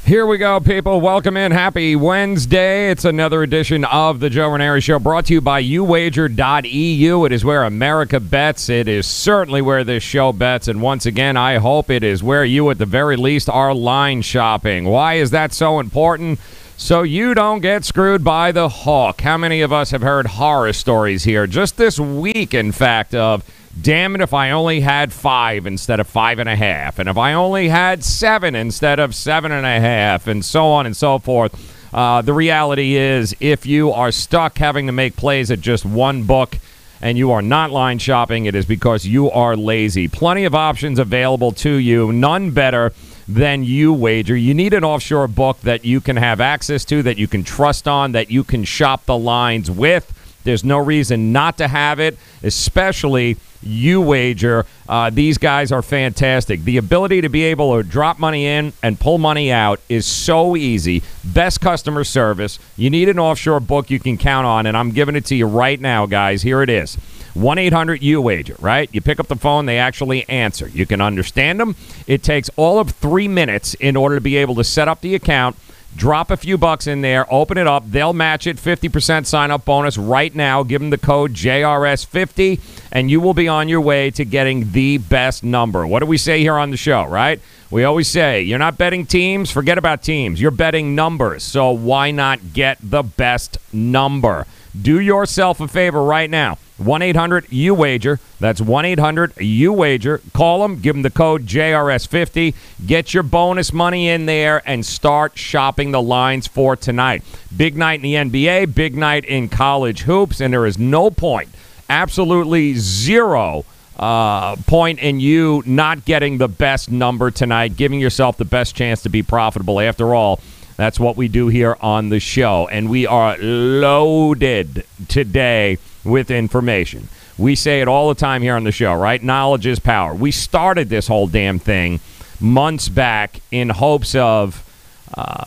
Here we go, people. Welcome in. Happy Wednesday. It's another edition of the Joe Raineri Show, brought to you by uwager.eu. It is where America bets. It is certainly where this show bets. And once again, I hope it is where you, at the very least, are line shopping. Why is that so important? So you don't get screwed by the hook. How many of us have heard horror stories here just this week, in fact, of damn it if I only had 5 instead of 5.5, and if I only had 7 instead of 7.5, and so on and so forth. The reality is, if you are stuck having to make plays at just one book and you are not line shopping, it is because you are lazy. Plenty of options available to you, none better than UWager. You need an offshore book that you can have access to, that you can trust on, that you can shop the lines with. There's no reason not to have it, especially UWager. These guys are fantastic. The ability to be able to drop money in and pull money out is so easy. Best customer service. You need an offshore book you can count on, and I'm giving it to you right now, guys. Here it is. 1-800-UWager, right? You pick up the phone, they actually answer. You can understand them. It takes all of 3 minutes in order to be able to set up the account. Drop a few bucks in there, open it up. They'll match it, 50% sign-up bonus right now. Give them the code JRS50, and you will be on your way to getting the best number. What do we say here on the show, right? We always say, you're not betting teams, forget about teams. You're betting numbers, so why not get the best number? Do yourself a favor right now. 1-800-UWager. That's 1-800-UWager. Call them. Give them the code JRS50. Get your bonus money in there and start shopping the lines for tonight. Big night in the NBA, big night in college hoops, and there is no point, absolutely zero point in you not getting the best number tonight, giving yourself the best chance to be profitable. After all, that's what we do here on the show, and we are loaded today with information. We say it all the time here on the show, right? Knowledge is power. We started this whole damn thing months back in hopes of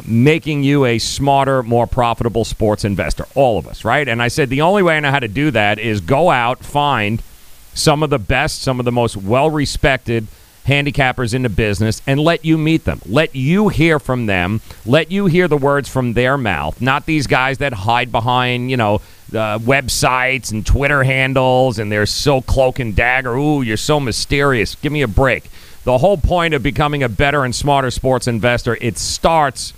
making you a smarter, more profitable sports investor. All of us, right? And I said the only way I know how to do that is go out, find some of the best, some of the most well-respected handicappers in the business, and let you meet them. Let you hear from them. Let you hear the words from their mouth, not these guys that hide behind, websites and Twitter handles, and they're so cloak and dagger. Ooh, you're so mysterious. Give me a break. The whole point of becoming a better and smarter sports investor, it starts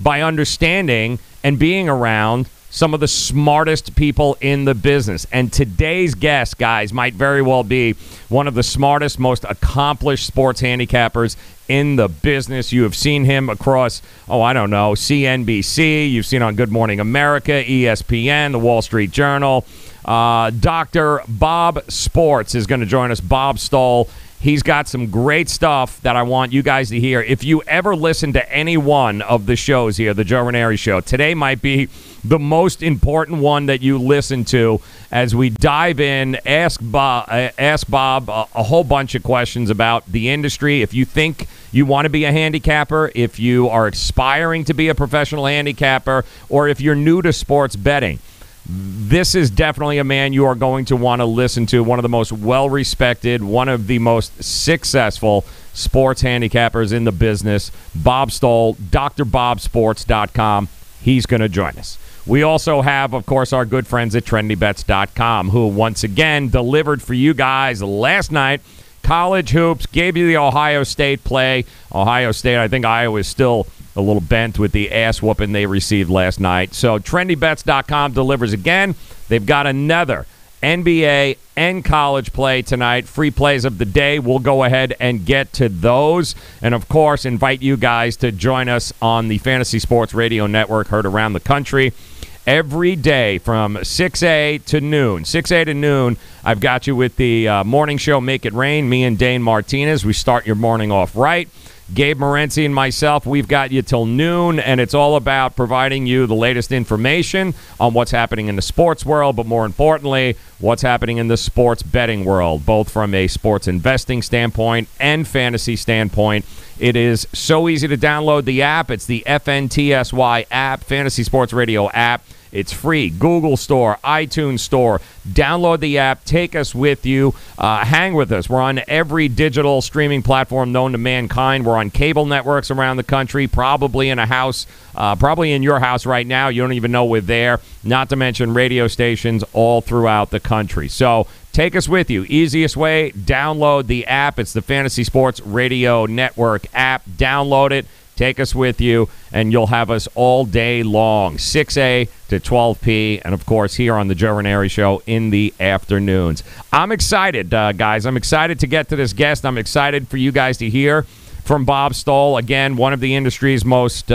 by understanding and being around some of the smartest people in the business. And today's guest, guys, might very well be one of the smartest, most accomplished sports handicappers in the business. You have seen him across, CNBC. You've seen on Good Morning America, ESPN, the Wall Street Journal. Dr. Bob Sports is going to join us, Bob Stoll. He's got some great stuff that I want you guys to hear. If you ever listen to any one of the shows here, the Joe Raineri Show, today might be the most important one that you listen to as we dive in, ask Bob a whole bunch of questions about the industry. If you think you want to be a handicapper, if you are aspiring to be a professional handicapper, or if you're new to sports betting, this is definitely a man you are going to want to listen to. One of the most well-respected, one of the most successful sports handicappers in the business, Bob Stoll, drbobsports.com. He's going to join us. We also have, of course, our good friends at trendybets.com, who once again delivered for you guys last night. College hoops, gave you the Ohio State play. Ohio State, I think Iowa is still a little bent with the ass whooping they received last night. So trendybets.com delivers again. They've got another NBA and college play tonight. Free plays of the day. We'll go ahead and get to those. And, of course, invite you guys to join us on the Fantasy Sports Radio Network, heard around the country. Every day from 6 to noon, I've got you with the morning show, Make It Rain. Me and Dane Martinez. We start your morning off right. Gabe Morency and myself, we've got you till noon, and it's all about providing you the latest information on what's happening in the sports world, but more importantly, what's happening in the sports betting world, both from a sports investing standpoint and fantasy standpoint. It is so easy to download the app. It's the FNTSY app, Fantasy Sports Radio app. It's free. Google Store, iTunes Store. Download the app. Take us with you. Hang with us. We're on every digital streaming platform known to mankind. We're on cable networks around the country, probably in a house, probably in your house right now. You don't even know we're there. Not to mention radio stations all throughout the country. So take us with you. Easiest way, download the app. It's the Fantasy Sports Radio Network app. Download it. Take us with you, and you'll have us all day long, 6A to 12P, and, of course, here on the Joe Raineri Show in the afternoons. I'm excited, guys. I'm excited to get to this guest. I'm excited for you guys to hear from Bob Stoll, again, one of the industry's most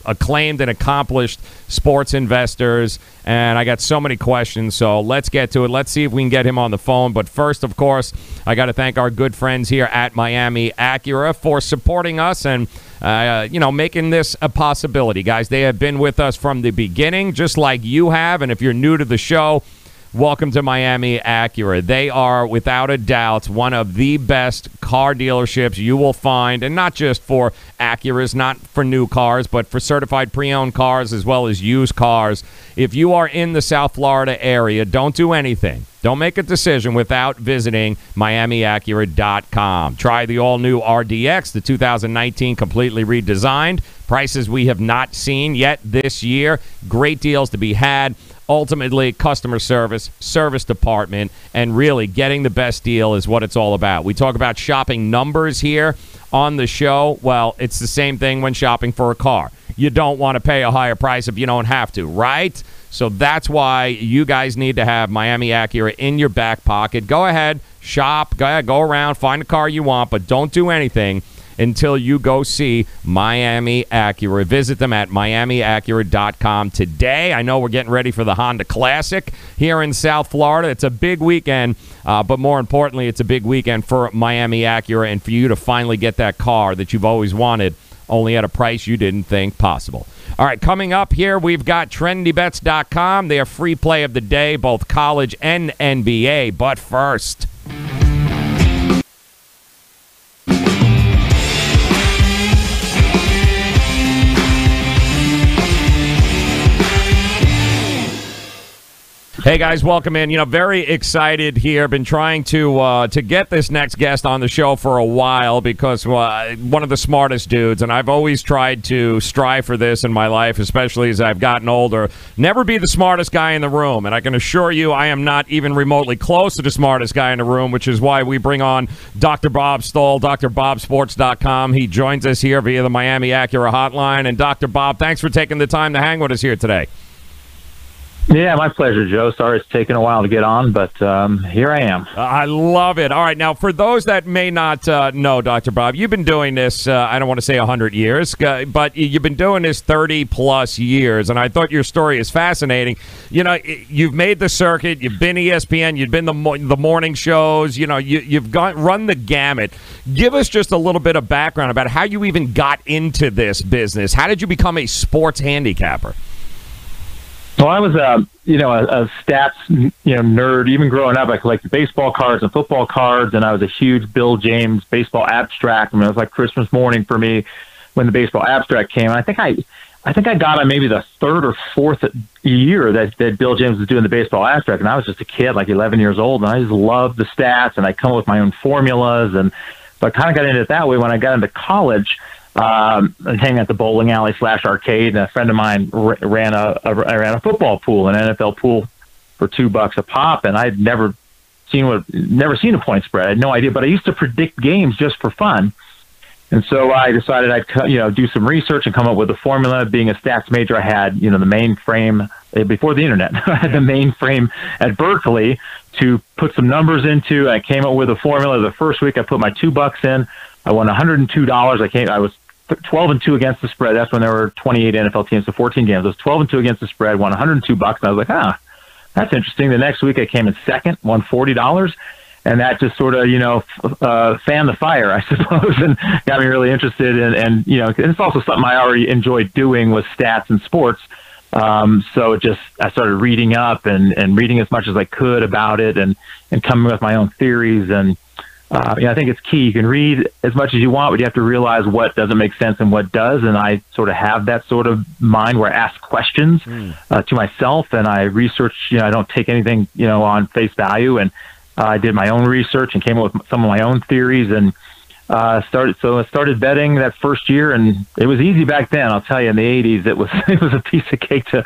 acclaimed and accomplished sports investors, and I got so many questions, so let's get to it. Let's see if we can get him on the phone. But first, of course, I got to thank our good friends here at Miami Acura for supporting us and making this a possibility. Guys, they have been with us from the beginning, just like you have, and if you're new to the show, welcome to Miami Acura. They are, without a doubt, one of the best car dealerships you will find, and not just for Acuras, not for new cars, but for certified pre-owned cars as well as used cars. If you are in the South Florida area, don't do anything. Don't make a decision without visiting MiamiAcura.com. Try the all-new RDX, the 2019 completely redesigned. Prices we have not seen yet this year. Great deals to be had. Ultimately, customer service department, and really getting the best deal is what it's all about. We talk about shopping numbers here on the show. Well, it's the same thing when shopping for a car. You don't want to pay a higher price if you don't have to, right? So that's why you guys need to have Miami Acura in your back pocket. Go ahead, shop, go around, find the car you want, but don't do anything until you go see Miami Acura. Visit them at MiamiAcura.com today. I know we're getting ready for the Honda Classic here in South Florida. It's a big weekend, but more importantly, it's a big weekend for Miami Acura and for you to finally get that car that you've always wanted, only at a price you didn't think possible. All right, coming up here, we've got TrendyBets.com. Their free play of the day, both college and NBA. But first, hey, guys, welcome in. Very excited here. Been trying to get this next guest on the show for a while because one of the smartest dudes, and I've always tried to strive for this in my life, especially as I've gotten older. Never be the smartest guy in the room, and I can assure you I am not even remotely close to the smartest guy in the room, which is why we bring on Dr. Bob Stoll, drbobsports.com. He joins us here via the Miami Acura hotline. And Dr. Bob, thanks for taking the time to hang with us here today. Yeah, my pleasure, Joe. Sorry it's taken a while to get on, but here I am. I love it. All right, now, for those that may not know, Dr. Bob, you've been doing this, I don't want to say 100 years, but you've been doing this 30-plus years, and I thought your story is fascinating. You've made the circuit, you've been ESPN, you've been the morning shows, you've run the gamut. Give us just a little bit of background about how you even got into this business. How did you become a sports handicapper? Well, I was a stats nerd. Even growing up, I collected baseball cards and football cards, and I was a huge Bill James baseball abstract. I mean, it was like Christmas morning for me when the baseball abstract came. And I think I got on maybe the third or fourth year that Bill James was doing the baseball abstract, and I was just a kid, like 11 years old, and I just loved the stats, and I come up with my own formulas, and so I kind of got into it that way. When I got into college, hanging at the bowling alley / arcade, and a friend of mine ran a football pool, an NFL pool, for $2 a pop, and I'd never seen a point spread. I had no idea, but I used to predict games just for fun. And so I decided I'd do some research and come up with a formula. Being a stats major, I had the mainframe before the internet. I had the mainframe at Berkeley to put some numbers into. I came up with a formula. The first week I put my $2 in. I won $102. I was 12-2 against the spread. That's when there were 28 NFL teams, so 14 games. I was 12-2 against the spread, won $102, and I was like, that's interesting. The next week I came in second, won $40, and that just sort of, fanned the fire, I suppose, and got me really interested. And it's also something I already enjoyed doing with stats and sports. So I started reading up and reading as much as I could about it and coming with my own theories. And I think it's key. You can read as much as you want, but you have to realize what doesn't make sense and what does. And I sort of have that sort of mind where I ask questions to myself, and I research. I don't take anything on face value, and I did my own research and came up with some of my own theories, and I started betting that first year, and it was easy back then. I'll tell you, in the '80s, it was a piece of cake to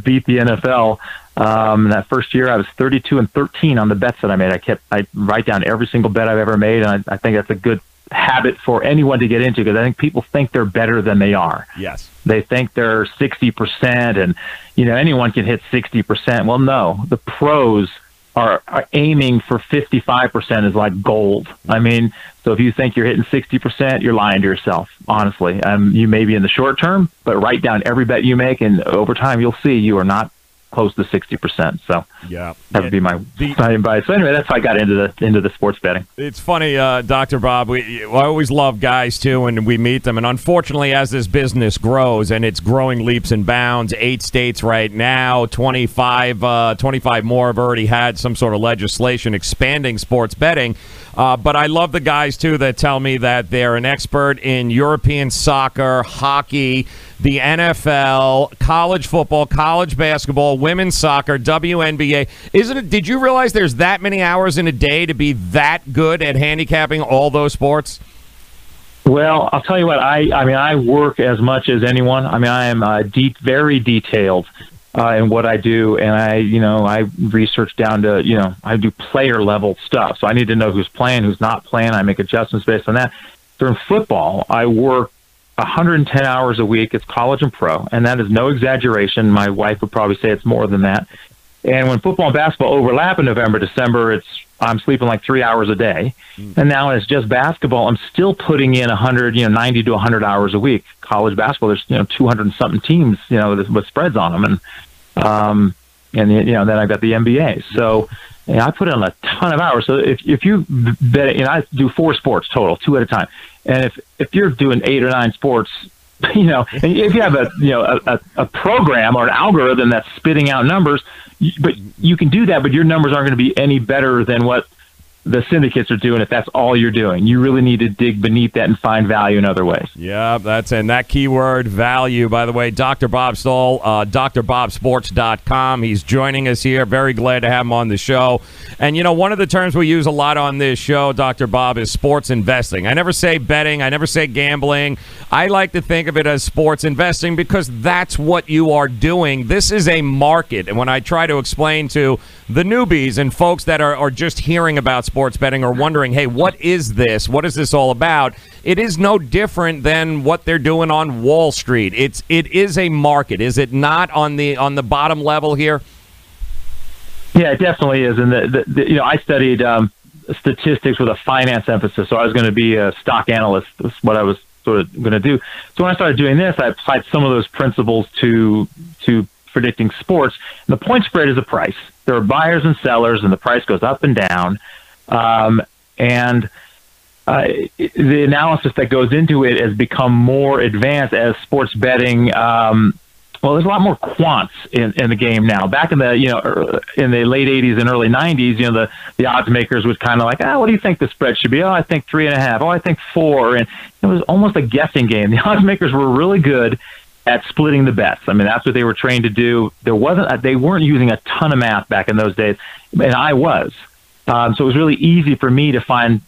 beat the NFL. That first year, I was 32-13 on the bets that I made. I write down every single bet I've ever made, and I think that's a good habit for anyone to get into, because I think people think they're better than they are. Yes. They think they're 60%, and anyone can hit 60%. Well, no, the pros are aiming for 55% is like gold. I mean, so if you think you're hitting 60%, you're lying to yourself, honestly. You may be in the short term, but write down every bet you make, and over time you'll see you are not close to 60%. So that would be my advice. So anyway, that's how I got into the sports betting. It's funny, Dr. Bob. I always love guys too, and we meet them. And unfortunately, as this business grows, and it's growing leaps and bounds, 8 states right now, 25 more have already had some sort of legislation expanding sports betting. But I love the guys too that tell me that they're an expert in European soccer, hockey, the NFL, college football, college basketball, women's soccer, WNBA. Did you realize there's that many hours in a day to be that good at handicapping all those sports? Well, I'll tell you what, I work as much as anyone. I mean, I am very detailed in what I do, and I research down to, I do player level stuff. So I need to know who's playing, who's not playing. I make adjustments based on that. During football, I work 110 hours a week. It's college and pro, and that is no exaggeration. My wife would probably say it's more than that. And when football and basketball overlap in November, December, I'm sleeping like 3 hours a day. And now it's just basketball. I'm still putting in 90 to 100 hours a week. College basketball, there's 200 and something teams, with spreads on them, and then I've got the NBA. So I put in a ton of hours. So if you bet, I do 4 sports total, 2 at a time. And if you're doing 8 or 9 sports, and if you have a program or an algorithm that's spitting out numbers, but you can do that, but your numbers aren't going to be any better than what the syndicates are doing if that's all you're doing. You really need to dig beneath that and find value in other ways. Yeah, and that keyword, value, by the way, Dr. Bob Stoll, drbobsports.com. He's joining us here. Very glad to have him on the show. And, one of the terms we use a lot on this show, Dr. Bob, is sports investing. I never say betting. I never say gambling. I like to think of it as sports investing because that's what you are doing. This is a market. And when I try to explain to the newbies and folks that are just hearing about sports betting or wondering, hey, what is this? What is this all about? It is no different than what they're doing on Wall Street. It is a market. Is it not on the bottom level here? Yeah, it definitely is. And I studied statistics with a finance emphasis, so I was going to be a stock analyst. That's what I was sort of going to do. So when I started doing this, I applied some of those principles to predicting sports. And the point spread is a price. There are buyers and sellers, and the price goes up and down. The analysis that goes into it has become more advanced as sports betting. There's a lot more quants in the game now. Back in the in the late '80s and early '90s, the odds makers would kind of like, what do you think the spread should be? Oh, I think 3.5. Oh, I think 4. And it was almost a guessing game. The odds makers were really good at splitting the bets. I mean, that's what they were trained to do. They weren't using a ton of math back in those days, and I was. So it was really easy for me to find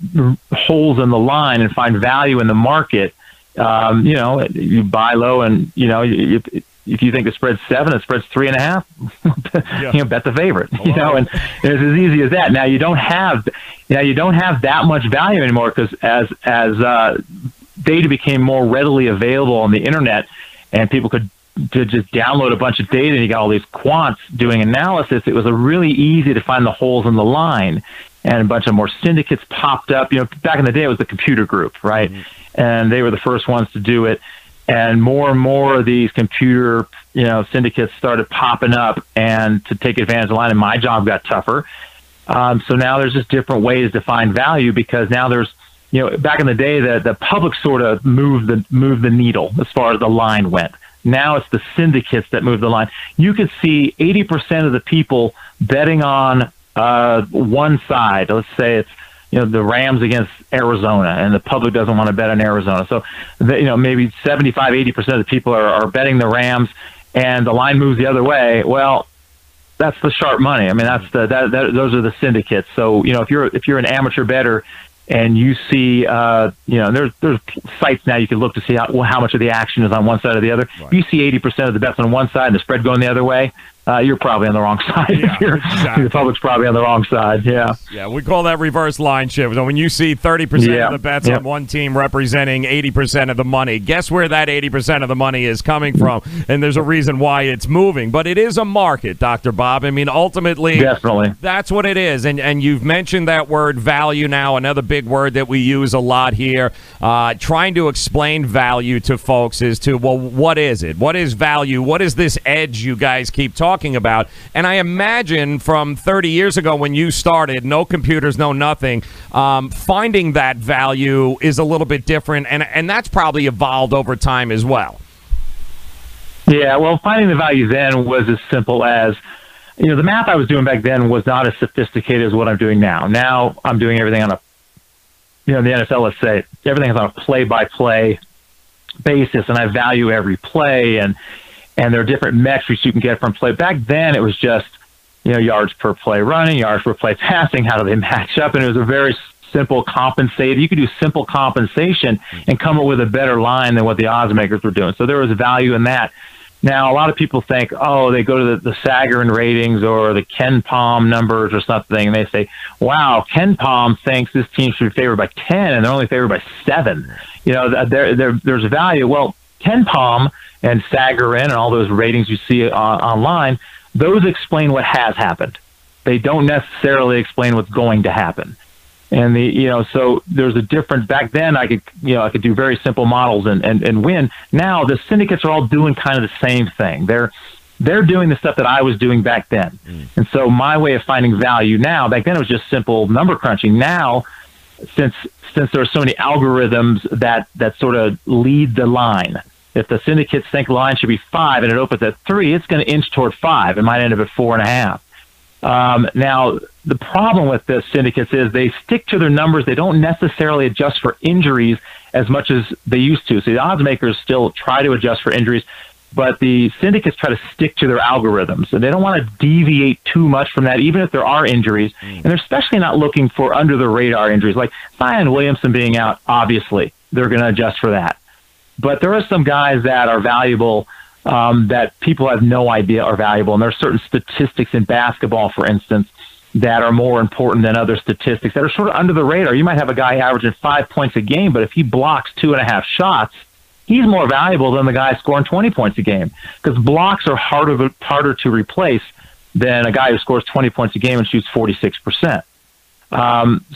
holes in the line and find value in the market. You buy low, and if you think the spread's 7, the spread's 3.5, bet the favorite. And it's as easy as that. Now you don't have that much value anymore because as data became more readily available on the internet, and people could just download a bunch of data, and you got all these quants doing analysis. It was really easy to find the holes in the line, and a bunch of more syndicates popped up. Back in the day, it was the computer group, right? Mm-hmm. And they were the first ones to do it. And more of these computer, syndicates started popping up and to take advantage of the line. And my job got tougher. So now there's just different ways to find value because now there's, back in the day, the public sort of moved the needle as far as the line went. Now it's the syndicates that move the line. You could see 80% of the people betting on one side. Let's say it's the Rams against Arizona, and the public doesn't want to bet on Arizona. So, maybe 75-80% of the people are betting the Rams, and the line moves the other way. Well, that's the sharp money. I mean, those are the syndicates. So, if you're an amateur bettor and you see, there's sites now you can look to see how much of the action is on one side or the other. Right. If you see 80% of the bets on one side and the spread going the other way, you're probably on the wrong side. Yeah, exactly. The public's probably on the wrong side. Yeah. Yeah, we call that reverse line shift. So when you see 30% of the bets on one team representing 80% of the money, guess where that 80% of the money is coming from? And there's a reason why it's moving. But it is a market, Dr. Bob. I mean, ultimately, definitely, that's what it is. And you've mentioned that word value now, another big word that we use a lot here. Trying to explain value to folks as to, well, what is it? What is value? What is this edge you guys keep talking about? And I imagine from 30 years ago when you started, no computers, no nothing, finding that value is a little bit different, and that's probably evolved over time as well. Yeah, well, finding the value then was as simple as, the math I was doing back then was not as sophisticated as what I'm doing now. Now I'm doing everything on the NFL, let's say, everything is on a play-by-play basis, and I value every play, and there are different metrics you can get from play. Back then, it was just, yards per play running, yards per play passing, how do they match up? And it was a very simple compensated. You could do simple compensation and come up with a better line than what the odds makers were doing. So there was value in that. Now, a lot of people think, they go to the Sagarin ratings or the Ken Palm numbers or something, and they say, wow, Ken Palm thinks this team should be favored by 10, and they're only favored by 7. There's value. Well, Ken Palm and Sagarin and all those ratings you see online, those explain what has happened. They don't necessarily explain what's going to happen. And so there's a difference. Back then I could do very simple models and win. Now the syndicates are all doing kind of the same thing. They're doing the stuff that I was doing back then. And so my way of finding value now, back then it was just simple number crunching. Now, since there are so many algorithms that sort of lead the line, if the syndicates think the line should be 5 and it opens at 3, it's going to inch toward 5. It might end up at 4.5. Now, the problem with the syndicates is they stick to their numbers. They don't necessarily adjust for injuries as much as they used to. So the odds makers still try to adjust for injuries, but the syndicates try to stick to their algorithms. And they don't want to deviate too much from that, even if there are injuries. And they're especially not looking for under-the-radar injuries. Like Zion Williamson being out, obviously, they're going to adjust for that. But there are some guys that are valuable that people have no idea are valuable. And there are certain statistics in basketball, for instance, that are more important than other statistics that are sort of under the radar. You might have a guy averaging 5 points a game, but if he blocks 2.5 shots, he's more valuable than the guy scoring 20 points a game, because blocks are harder to replace than a guy who scores 20 points a game and shoots 46%.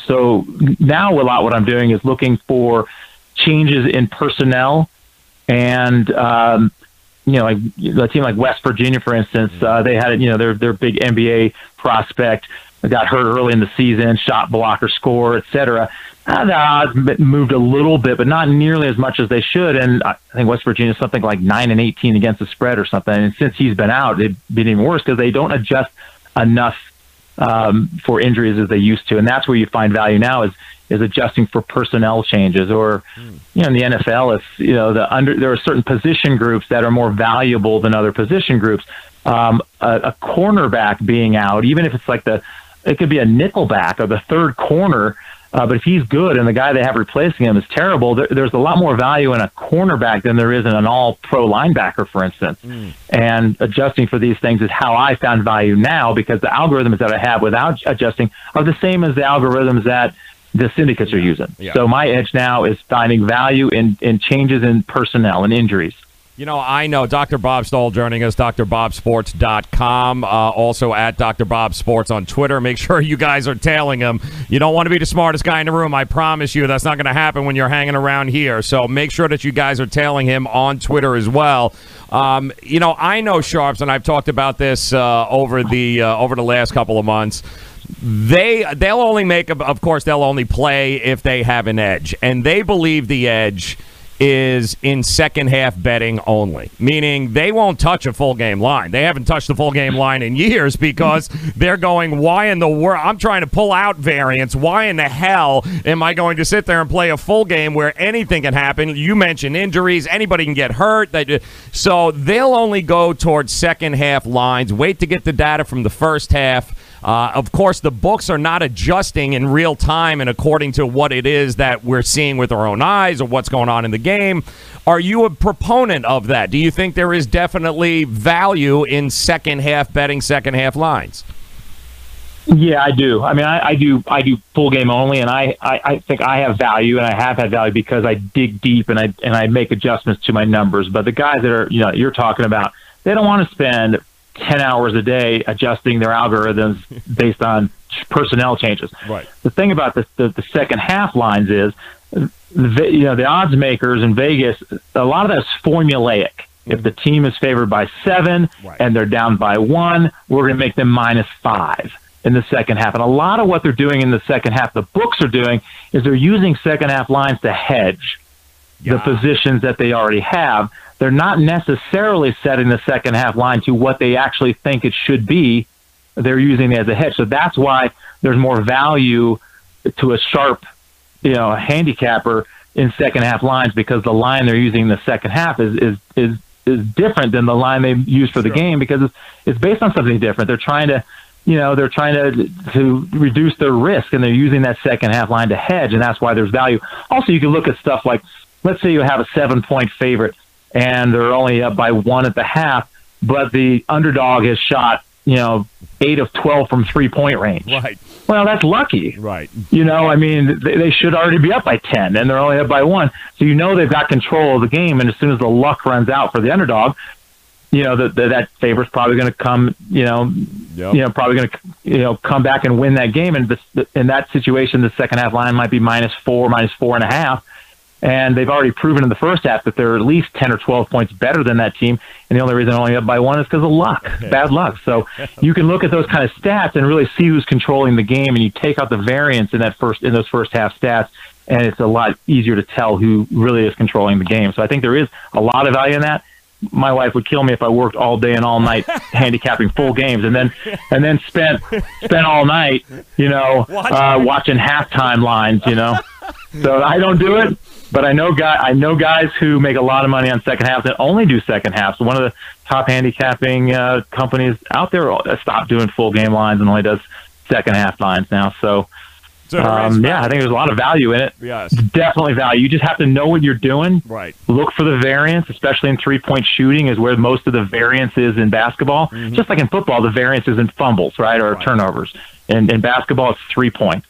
So now a lot what I'm doing is looking for changes in personnel, and like a team like West Virginia, for instance, they had their big NBA prospect got hurt early in the season, shot blocker, score, etc. The odds moved a little bit, but not nearly as much as they should. And I think West Virginia is something like 9-18 against the spread or something. And since he's been out, it's been even worse because they don't adjust enough for injuries as they used to. And that's where you find value now is adjusting for personnel changes. Or in the NFL, if there are certain position groups that are more valuable than other position groups. A cornerback being out, even if it's like it could be a nickelback or the third corner, but if he's good and the guy they have replacing him is terrible, there's a lot more value in a cornerback than there is in an all-pro linebacker, for instance. And adjusting for these things is how I found value now, because the algorithms that I have without adjusting are the same as the algorithms that the syndicates are using. Yeah. So my edge now is finding value in changes in personnel and injuries. I know Dr. Bob Stoll joining us, drbobsports.com, also at Dr. Bob Sports on Twitter. Make sure you guys are tailing him. You don't want to be the smartest guy in the room. I promise you that's not going to happen when you're hanging around here. So make sure that you guys are tailing him on Twitter as well. I know Sharps, and I've talked about this over the last couple of months. They'll only make, of course, they'll only play if they have an edge. And they believe the edge is in second half betting only, meaning they won't touch a full game line. They haven't touched the full game line in years because they're going, why in the world? I'm trying to pull out variance. Why in the hell am I going to sit there and play a full game where anything can happen? You mentioned injuries. Anybody can get hurt. So they'll only go towards second half lines, wait to get the data from the first half. Of course, the books are not adjusting in real time and according to what it is that we're seeing with our own eyes or what's going on in the game. Are you a proponent of that? Do you think there is definitely value in second half betting, second half lines? Yeah, I do. I mean, I do full game only, and I think I have value, and I have had value because I dig deep and I make adjustments to my numbers. But the guys that are, you're talking about, they don't want to spend 10 hours a day adjusting their algorithms based on personnel changes. Right. The thing about the second half lines is, the odds makers in Vegas, a lot of that's formulaic. If the team is favored by 7 and they're down by 1, we're going to make them -5 in the second half. And a lot of what they're doing in the second half, the books are doing, is they're using second half lines to hedge the positions that they already have. They're not necessarily setting the second half line to what they actually think it should be. They're using it as a hedge. So that's why there's more value to a sharp, handicapper in second half lines, because the line they're using in the second half is different than the line they use for the game, because it's based on something different. They're trying to, to reduce their risk, and they're using that second half line to hedge, and that's why there's value. Also, you can look at stuff like, let's say you have a 7-point favorite and they're only up by 1 at the half, but the underdog has shot, 8 of 12 from 3-point range. Right. Well, that's lucky. Right. They should already be up by 10, and they're only up by 1. So they've got control of the game, and as soon as the luck runs out for the underdog, that favorite's probably going to come, probably going to, come back and win that game. And in that situation, the second half line might be -4, -4.5. And they've already proven in the first half that they're at least 10 or 12 points better than that team. And the only reason they're only up by 1 is because of luck, bad luck. So you can look at those kind of stats and really see who's controlling the game. And you take out the variance in those first half stats, and it's a lot easier to tell who really is controlling the game. So I think there is a lot of value in that. My wife would kill me if I worked all day and all night handicapping full games, and then spent all night, watching halftime lines, So I don't do it. But I know guys who make a lot of money on second half that only do second half. So one of the top handicapping companies out there stopped doing full game lines and only does second half lines now. So I think there's a lot of value in it. Yes. Definitely value. You just have to know what you're doing. Right. Look for the variance, especially in 3-point shooting is where most of the variance is in basketball. Mm-hmm. Just like in football, the variance is in fumbles, right, or turnovers. And in basketball, it's 3-point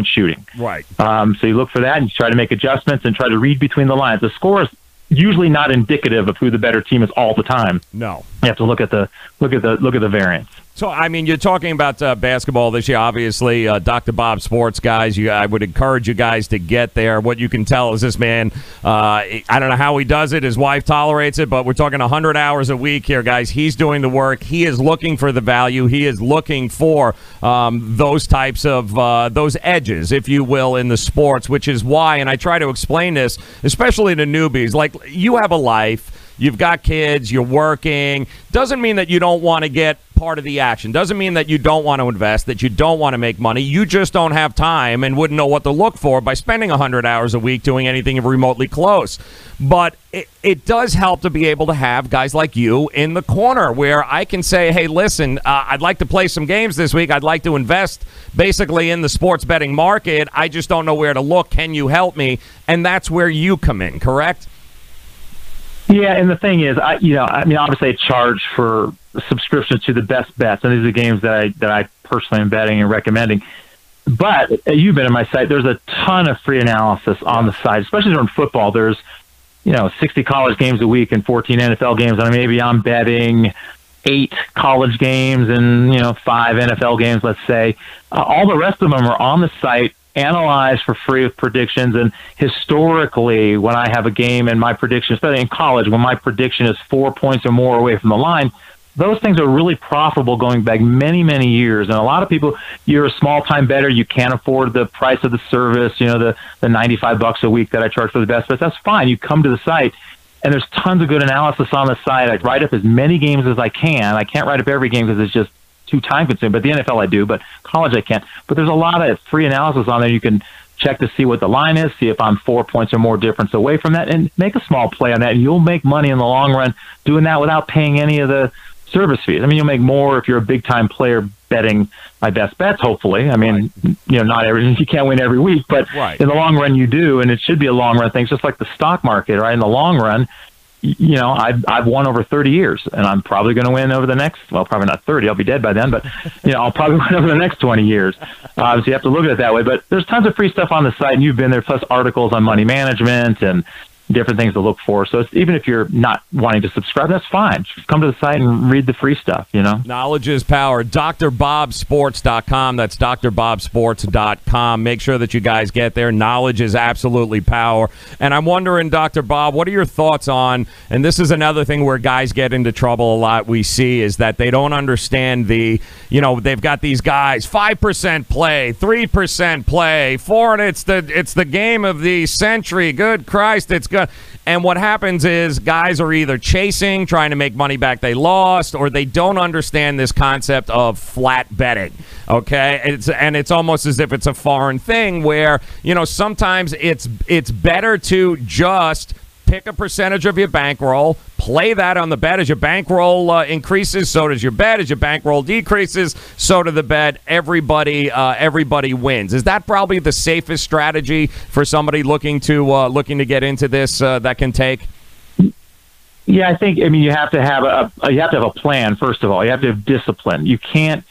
shooting. Right. So you look for that and you try to make adjustments and try to read between the lines. The score is usually not indicative of who the better team is all the time. No. You have to look at the variance. So, I mean, you're talking about basketball this year, obviously, Dr. Bob Sports, guys. I would encourage you guys to get there. What you can tell is this man, I don't know how he does it. His wife tolerates it, but we're talking 100 hours a week here, guys. He's doing the work. He is looking for the value. He is looking for those types of those edges, if you will, in the sports, which is why, and I try to explain this, especially to newbies, like you have a life. You've got kids, you're working. Doesn't mean that you don't want to get part of the action. Doesn't mean that you don't want to invest, that you don't want to make money. You just don't have time and wouldn't know what to look for by spending 100 hours a week doing anything remotely close. But it does help to be able to have guys like you in the corner where I can say, hey, listen, I'd like to play some games this week. I'd like to invest basically in the sports betting market. I just don't know where to look. Can you help me? And that's where you come in, correct? Yeah, and the thing is, obviously I charge for subscriptions to the best bets, and these are games that I personally am betting and recommending. But you've been on my site. There's a ton of free analysis on the site, especially during football. There's 60 college games a week and 14 NFL games, and maybe I'm betting 8 college games and 5 NFL games, let's say. All the rest of them are on the site, analyzed for free with predictions. And historically, when I have a game and my prediction, especially in college, when my prediction is 4 points or more away from the line, those things are really profitable going back many, many years. And a lot of people, you're a small-time bettor, you can't afford the price of the service, the $95 a week that I charge for the best bets. That's fine. You come to the site, and there's tons of good analysis on the site. I write up as many games as I can. I can't write up every game because it's just too time-consuming. But the NFL I do, but college I can't. But there's a lot of free analysis on there. You can check to see what the line is, see if I'm 4 points or more difference away from that, and make a small play on that, and you'll make money in the long run doing that without paying any of the service fees. I mean, you'll make more if you're a big-time player betting my best bets, hopefully. I mean, you can't win every week, but in the long run you do, and it should be a long-run thing. It's just like the stock market, right? In the long run, I've won over 30 years, and I'm probably going to win over the next, well, probably not 30, I'll be dead by then, but, I'll probably win over the next 20 years. So you have to look at it that way. But there's tons of free stuff on the site, and you've been there, plus articles on money management and different things to look for. So even if you're not wanting to subscribe, that's fine. Just come to the site and read the free stuff, Knowledge is power. DrBobSports.com. That's DrBobSports.com. Make sure that you guys get there. Knowledge is absolutely power. And I'm wondering, Dr. Bob, what are your thoughts on, and this is another thing where guys get into trouble a lot we see, is that they don't understand they've got these guys, 5% play, 3% play, 4, and it's the game of the century. Good Christ, it's good. And what happens is guys are either chasing, trying to make money back they lost, or they don't understand this concept of flat betting. Okay, it's almost as if it's a foreign thing where sometimes it's better to just pick a percentage of your bankroll, play that on the bet. As your bankroll increases, so does your bet. As your bankroll decreases, so does the bet. Everybody wins. Is that probably the safest strategy for somebody looking to get into this that can take? Yeah, I think. You have to have a plan. First of all, you have to have discipline. You can't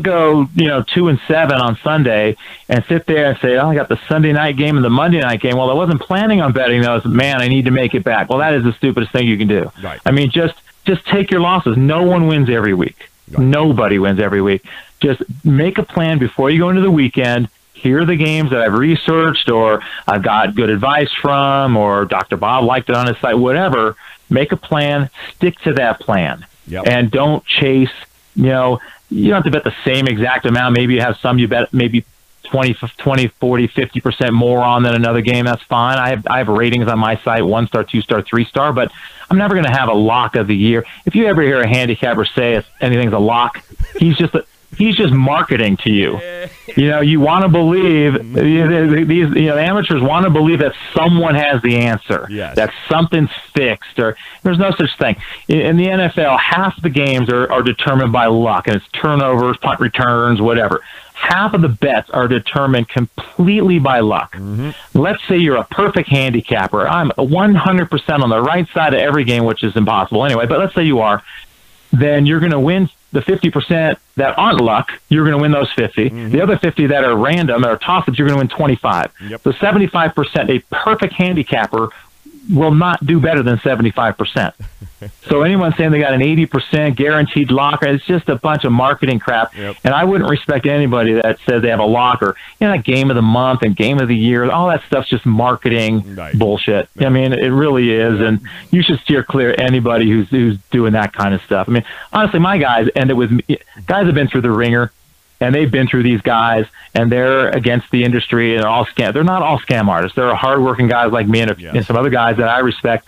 go 2-7 on Sunday and sit there and say, I got the Sunday night game and the Monday night game. Well, I wasn't planning on betting those. Man, I need to make it back. Well, that is the stupidest thing you can do. Right. Just take your losses. No one wins every week. Right. Nobody wins every week. Just make a plan before you go into the weekend. Here are the games that I've researched or I've got good advice from, or Dr. Bob liked it on his site, whatever. Make a plan. Stick to that plan. Yep. And don't chase, you don't have to bet the same exact amount. Maybe you have some you bet maybe 20, 40, 50% more on than another game. That's fine. I have ratings on my site, 1-star, 2-star, 3-star, but I'm never going to have a lock of the year. If you ever hear a handicapper say anything's a lock, he's just marketing to you. You want to believe, these amateurs want to believe that someone has the answer, yes, that something's fixed, or there's no such thing. In the NFL, half the games are determined by luck, and it's turnovers, punt returns, whatever. Half of the bets are determined completely by luck. Mm-hmm. Let's say you're a perfect handicapper. I'm 100% on the right side of every game, which is impossible anyway, but let's say you are. Then you're going to win the 50% that aren't luck. You're going to win those 50. Mm-hmm. The other 50 that are random or toss-ups, you're going to win 25. Yep. So 75%, a perfect handicapper will not do better than 75%. So anyone saying they got an 80% guaranteed lock, it's just a bunch of marketing crap. Yep. And I wouldn't respect anybody that says they have a lock or game of the month and game of the year. All that stuff's just marketing bullshit. Yep. It really is. Yep. And you should steer clear of anybody who's doing that kind of stuff. Honestly, my guys ended with guys have been through the ringer. And they've been through these guys, and they're against the industry, and they're not all scam artists. They're hardworking guys like me and some other guys that I respect.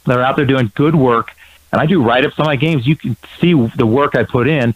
They're out there doing good work, and I do write-ups on my games. You can see the work I put in,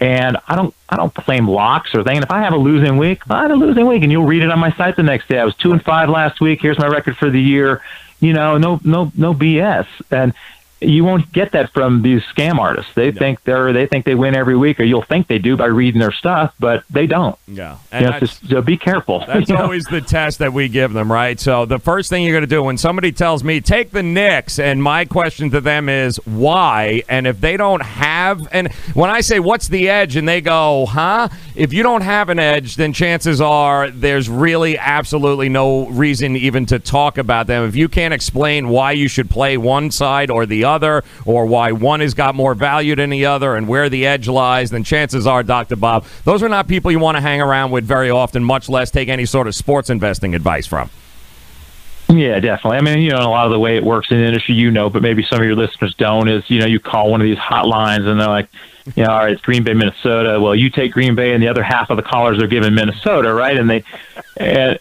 and I don't claim locks or things. If I have a losing week, I had a losing week, and you'll read it on my site the next day. I was 2-5 last week. Here's my record for the year. No BS. And you won't get that from these scam artists. They think they win every week, or you'll think they do by reading their stuff, but they don't. Yeah, and so be careful. That's always the test that we give them, right? So the first thing you're going to do when somebody tells me take the Knicks, and my question to them is why? And if they don't have, and when I say what's the edge, and they go, huh? If you don't have an edge, then chances are there's really absolutely no reason even to talk about them. If you can't explain why you should play one side or the other, or why one has got more value than the other and where the edge lies, then chances are, Dr. Bob, those are not people you want to hang around with very often, much less take any sort of sports investing advice from. Yeah, definitely. I mean, a lot of the way it works in the industry, but maybe some of your listeners don't, is, you call one of these hotlines and they're like, all right, it's Green Bay, Minnesota. Well, you take Green Bay, and the other half of the callers are giving Minnesota, right? And then the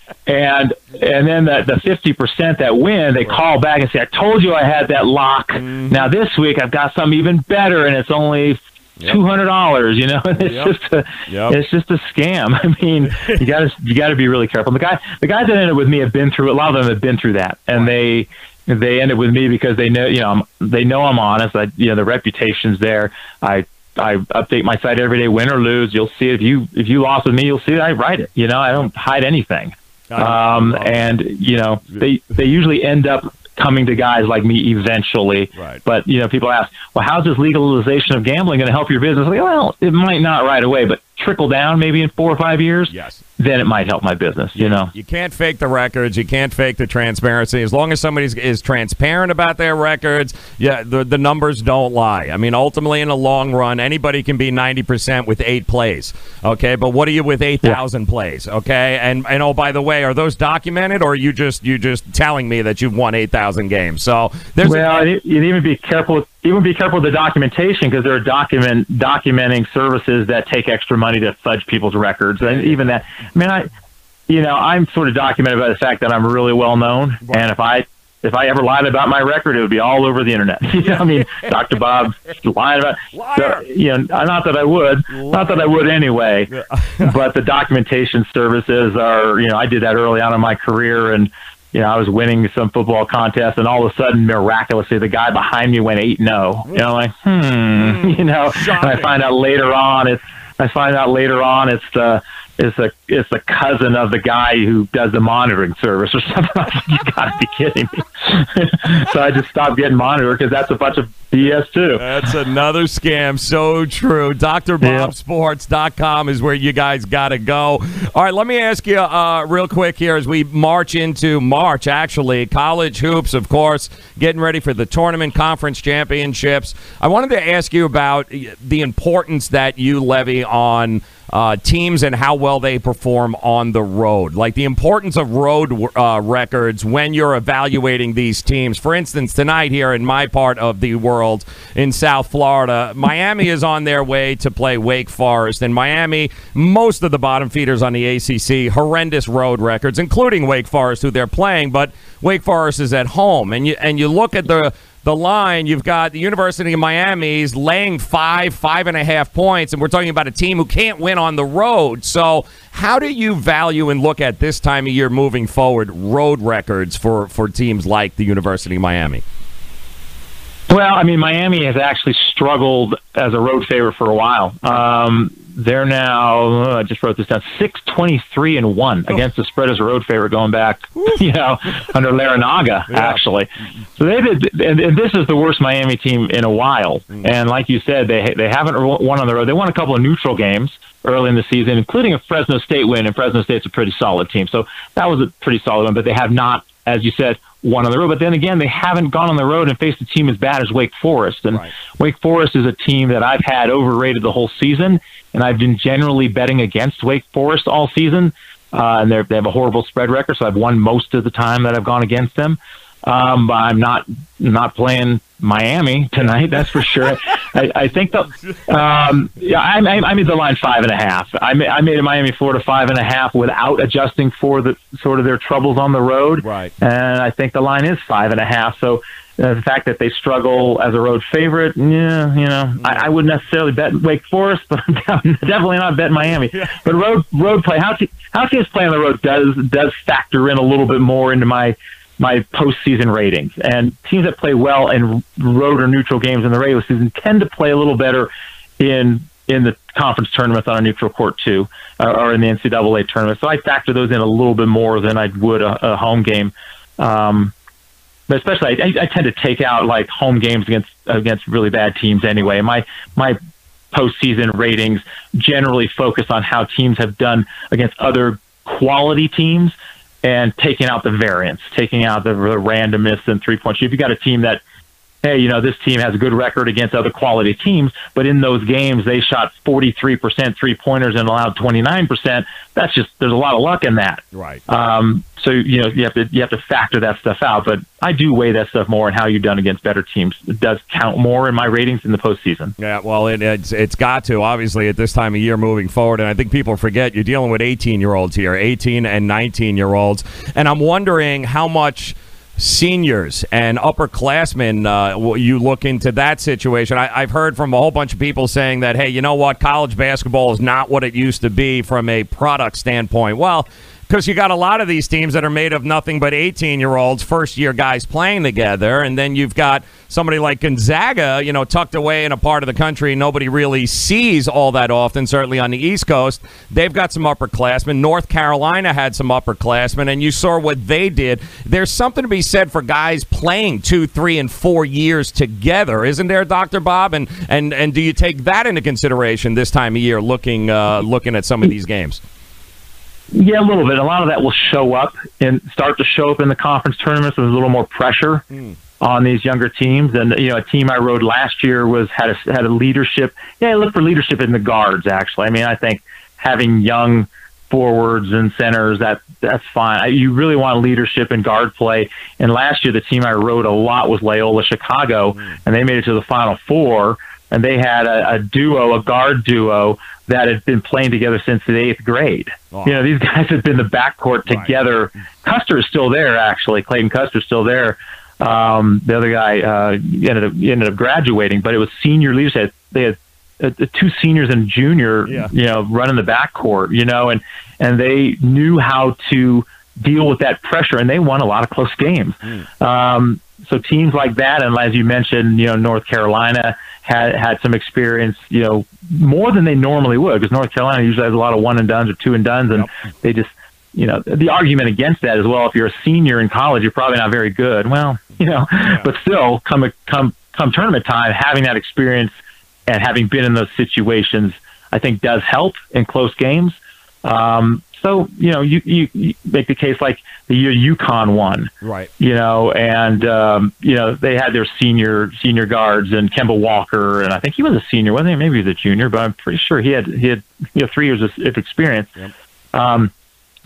50% that win, they call back and say, I told you I had that lock. Mm-hmm. Now this week I've got something even better, and it's only $200. It's just a scam. I mean, you got to be really careful. The guys that ended with me have been through. A lot of them have been through that, and they ended with me because they know, they know I'm honest. The reputation's there. I update my site every day, win or lose. You'll see if you lost with me, you'll see I write it. I don't hide anything. And they usually end up coming to guys like me eventually. Right. But people ask, well, how's this legalization of gambling going to help your business? Like, well, it might not right away, but trickle down maybe in 4 or 5 years. Yes. Then it might help my business. You can't fake the records. You can't fake the transparency. As long as somebody is transparent about their records, the numbers don't lie. I mean, ultimately, in the long run, anybody can be 90% with 8 plays. Okay, but what are you with 8,000 plays? Okay, and oh, by the way, are those documented, or are you just telling me that you've won 8,000 games? So you'd even be careful. Even be careful with the documentation, because there are documenting services that take extra money to fudge people's records, and even that. I mean, I'm sort of documented by the fact that I'm really well known, and if I ever lied about my record, it would be all over the internet. I mean, Dr. Bob lying about. Not that I would anyway. But the documentation services are. I did that early on in my career, and I was winning some football contest, and all of a sudden, miraculously, the guy behind me went 8-0. Like, and I find out later on it's the cousin of the guy who does the monitoring service or something. I was like, you gotta be kidding me. So I just stopped getting monitored, because that's a bunch of BS too. That's another scam. So true. DrBobSports.com is where you guys gotta go. All right, let me ask you real quick here as we march into March, actually. College hoops, of course, getting ready for the tournament, conference championships. I wanted to ask you about the importance that you levy on teams and how well they perform on the road, like the importance of road records when you're evaluating these teams. For instance, tonight here in my part of the world in South Florida, Miami is on their way to play Wake Forest. And Miami, most of the bottom feeders on the ACC, horrendous road records, including Wake Forest, who they're playing, but Wake Forest is at home. And you look at the line, you've got the University of Miami's laying 5.5 points, and we're talking about a team who can't win on the road. So how do you value and look at this time of year moving forward road records for teams like the University of Miami? Well, I mean, Miami has actually struggled as a road favorite for a while. They're now, I just wrote this down, 6-23-1 against the spread as a road favorite going back, under Larinaga, actually. So they did, and this is the worst Miami team in a while. And like you said, they haven't won on the road. They won a couple of neutral games early in the season, including a Fresno State win, and Fresno State's a pretty solid team. So that was a pretty solid one, but they have not, as you said, won on the road. But then again, they haven't gone on the road and faced a team as bad as Wake Forest. And Wake Forest is a team that I've had overrated the whole season, and I've been generally betting against Wake Forest all season. And they have a horrible spread record, so I've won most of the time that I've gone against them. But I'm not playing Miami tonight, that's for sure. I think I made the line 5.5. I made Miami 4-5.5 without adjusting for the sort of their troubles on the road. Right. And I think the line is 5.5. So the fact that they struggle as a road favorite, I wouldn't necessarily bet Wake Forest, but I'm definitely not betting Miami. But road play, how teams play on the road does factor in a little bit more into my postseason ratings. And teams that play well in road or neutral games in the regular season tend to play a little better in the conference tournaments on a neutral court too, or in the NCAA tournament. So I factor those in a little bit more than I would a home game. But especially, I tend to take out like home games against really bad teams anyway. My postseason ratings generally focus on how teams have done against other quality teams, and taking out the variance, taking out the randomness and three-point shoot. If you got a team that, hey, this team has a good record against other quality teams, but in those games they shot 43% three-pointers and allowed 29%, there's a lot of luck in that. Right. So So, you have to factor that stuff out. But I do weigh that stuff more, and how you've done against better teams. It does count more in my ratings in the postseason. Yeah, well, it's got to, obviously, at this time of year moving forward. And I think people forget you're dealing with 18-year-olds here, 18 and 19-year-olds. And I'm wondering how much seniors and upperclassmen, you look into that situation. I've heard from a whole bunch of people saying that, hey, you know what, college basketball is not what it used to be from a product standpoint. Well, because you got a lot of these teams that are made of nothing but 18-year-olds, first-year guys playing together, and then you've got somebody like Gonzaga, tucked away in a part of the country nobody really sees all that often, certainly on the East Coast. They've got some upperclassmen. North Carolina had some upperclassmen, and you saw what they did. There's something to be said for guys playing 2, 3, and 4 years together, isn't there, Dr. Bob? And do you take that into consideration this time of year, looking at some of these games? Yeah, a little bit. A lot of that will start to show up in the conference tournaments. There's a little more pressure on these younger teams. And, a team I rode last year had a leadership. Yeah, I look for leadership in the guards, actually. I mean, I think having young forwards and centers, that's fine. You really want leadership in guard play. And last year, the team I rode a lot was Loyola Chicago, and they made it to the Final Four. And they had a guard duo that had been playing together since the 8th grade. Oh. These guys have been the backcourt together. Right. Custer is still there, actually. Clayton Custer's still there. The other guy ended up graduating, but it was senior leadership. They had 2 seniors and a junior, running the backcourt, and they knew how to deal with that pressure, and they won a lot of close games. So teams like that, and as you mentioned, North Carolina had some experience, more than they normally would, because North Carolina usually has a lot of one and dones or two and dones, and they just, the argument against that is, well, if you're a senior in college, you're probably not very good. Well, but still, come tournament time, having that experience and having been in those situations, I think does help in close games. So, you make the case like the year UConn won, right? And they had their senior guards and Kemba Walker, and I think he was a senior, wasn't he? Maybe he was a junior, but I'm pretty sure he had 3 years of experience. Yep. So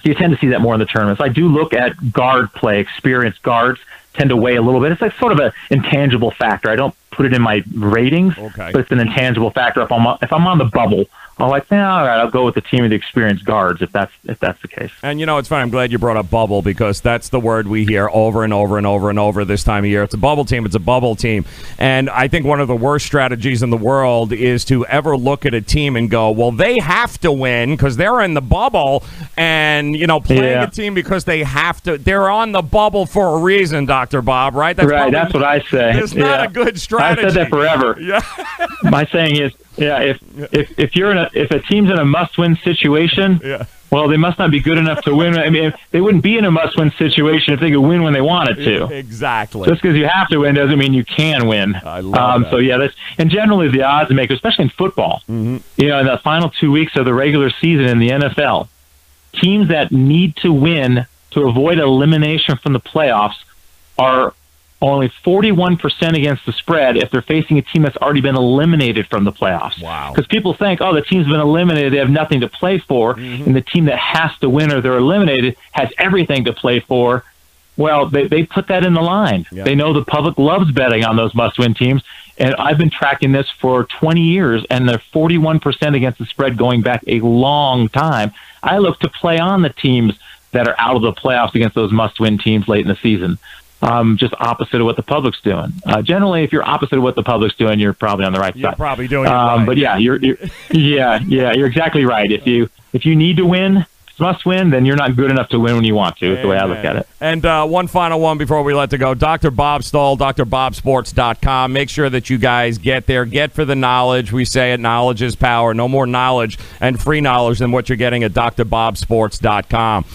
you tend to see that more in the tournaments. I do look at guard play. Experienced guards tend to weigh a little bit. It's like sort of an intangible factor. I don't put it in my ratings, but it's an intangible factor. If I'm on the bubble, I'm like, all right, I'll go with the team of the experienced guards if that's the case. And it's funny. I'm glad you brought up bubble, because that's the word we hear over and over and over and over this time of year. It's a bubble team. It's a bubble team. And I think one of the worst strategies in the world is to ever look at a team and go, well, they have to win because they're in the bubble, and playing a team because they have to. They're on the bubble for a reason, Dr. Bob. Right? That's what I say. It's not a good strategy. I've said that forever. Yeah. My saying is, if a team's in a must-win situation, well, they must not be good enough to win. I mean, they wouldn't be in a must-win situation if they could win when they wanted to. Exactly. Just because you have to win doesn't mean you can win. I love that. So and generally the odds makers, especially in football, in the final 2 weeks of the regular season in the NFL, teams that need to win to avoid elimination from the playoffs are only 41% against the spread if they're facing a team that's already been eliminated from the playoffs. Wow. Because people think, the team's been eliminated, they have nothing to play for, and the team that has to win or they're eliminated has everything to play for. Well, they put that in the line. Yeah. They know the public loves betting on those must-win teams, and I've been tracking this for 20 years, and they're 41% against the spread going back a long time. I look to play on the teams that are out of the playoffs against those must-win teams late in the season. Just opposite of what the public's doing. Generally, if you're opposite of what the public's doing, you're probably on the right side. You're probably doing it right. But you're exactly right. If you need to win, must win, then you're not good enough to win when you want to. Is the way I look at it. And one final one before we let it go. Dr. Bob Stoll, drbobsports.com. Make sure that you guys get there. Get for the knowledge. We say it, knowledge is power. No more knowledge and free knowledge than what you're getting at drbobsports.com.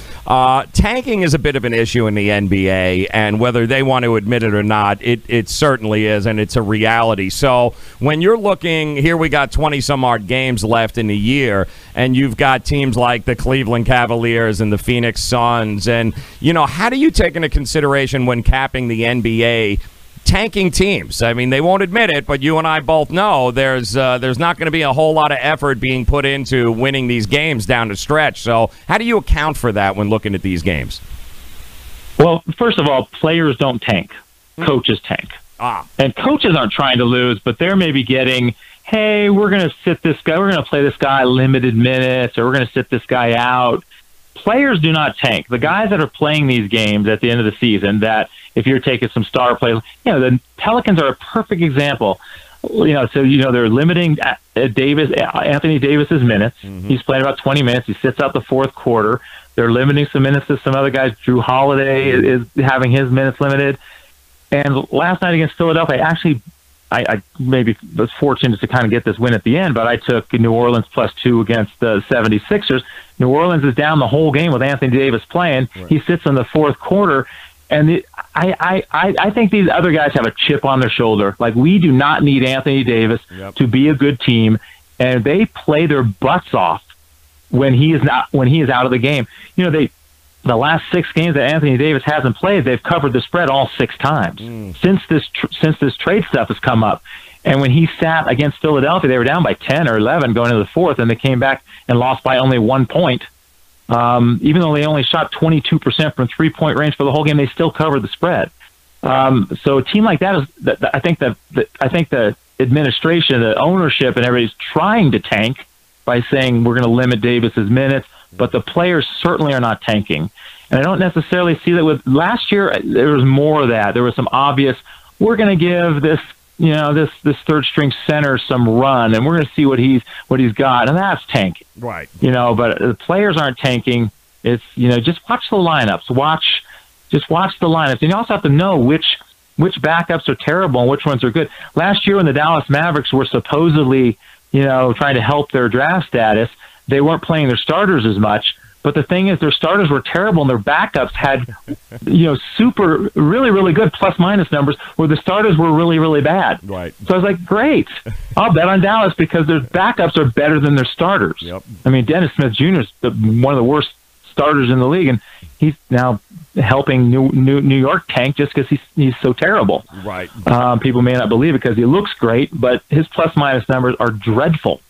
Tanking is a bit of an issue in the NBA, and whether they want to admit it or not, it certainly is, and it's a reality. So when you're looking, here we got 20-some-odd games left in the year, and you've got teams like the Cleveland Cavaliers and the Phoenix Suns, and, how do you take into consideration when capping the NBA tanking teams? I mean, they won't admit it, but you and I both know there's not going to be a whole lot of effort being put into winning these games down the stretch. So how do you account for that when looking at these games? Well, first of all, players don't tank. Coaches tank. And coaches aren't trying to lose, but they're maybe getting, hey, we're going to sit this guy, we're going to play this guy limited minutes, or we're going to sit this guy out. Players do not tank. The guys that are playing these games at the end of the season, that if you're taking some star players, the Pelicans are a perfect example. So they're limiting Anthony Davis's minutes. He's playing about 20 minutes. He sits out the fourth quarter. They're limiting some minutes to some other guys. Drew Holiday is having his minutes limited. And last night against Philadelphia, I maybe was fortunate to kind of get this win at the end, but I took New Orleans +2 against the 76ers. New Orleans is down the whole game with Anthony Davis playing. Right. He sits in the fourth quarter, and I think these other guys have a chip on their shoulder. Like, we do not need Anthony Davis to be a good team, and they play their butts off when he is out of the game. The last 6 games that Anthony Davis hasn't played, they've covered the spread all 6 times since this trade stuff has come up. And when he sat against Philadelphia, they were down by 10 or 11 going into the fourth, and they came back and lost by only 1 point. Even though they only shot 22% from 3-point range for the whole game, they still covered the spread. So a team like that is, I think the administration, the ownership, and everybody's trying to tank by saying we're going to limit Davis's minutes. But the players certainly are not tanking. And I don't necessarily see that with last year. There was more of that. There was some obvious, we're going to give this, this third string center some run, and we're going to see what he's got. And that's tanking. Right. But the players aren't tanking. It's, just watch the lineups. Just watch the lineups. And you also have to know which backups are terrible and which ones are good. Last year when the Dallas Mavericks were supposedly, trying to help their draft status, they weren't playing their starters as much, but the thing is their starters were terrible and their backups had, super, really, really good plus-minus numbers where the starters were really, really bad. Right. So I was like, great. I'll bet on Dallas because their backups are better than their starters. Yep. I mean, Dennis Smith Jr. is one of the worst starters in the league, and he's now helping New York tank just because he's so terrible. Right. People may not believe it because he looks great, but his plus-minus numbers are dreadful.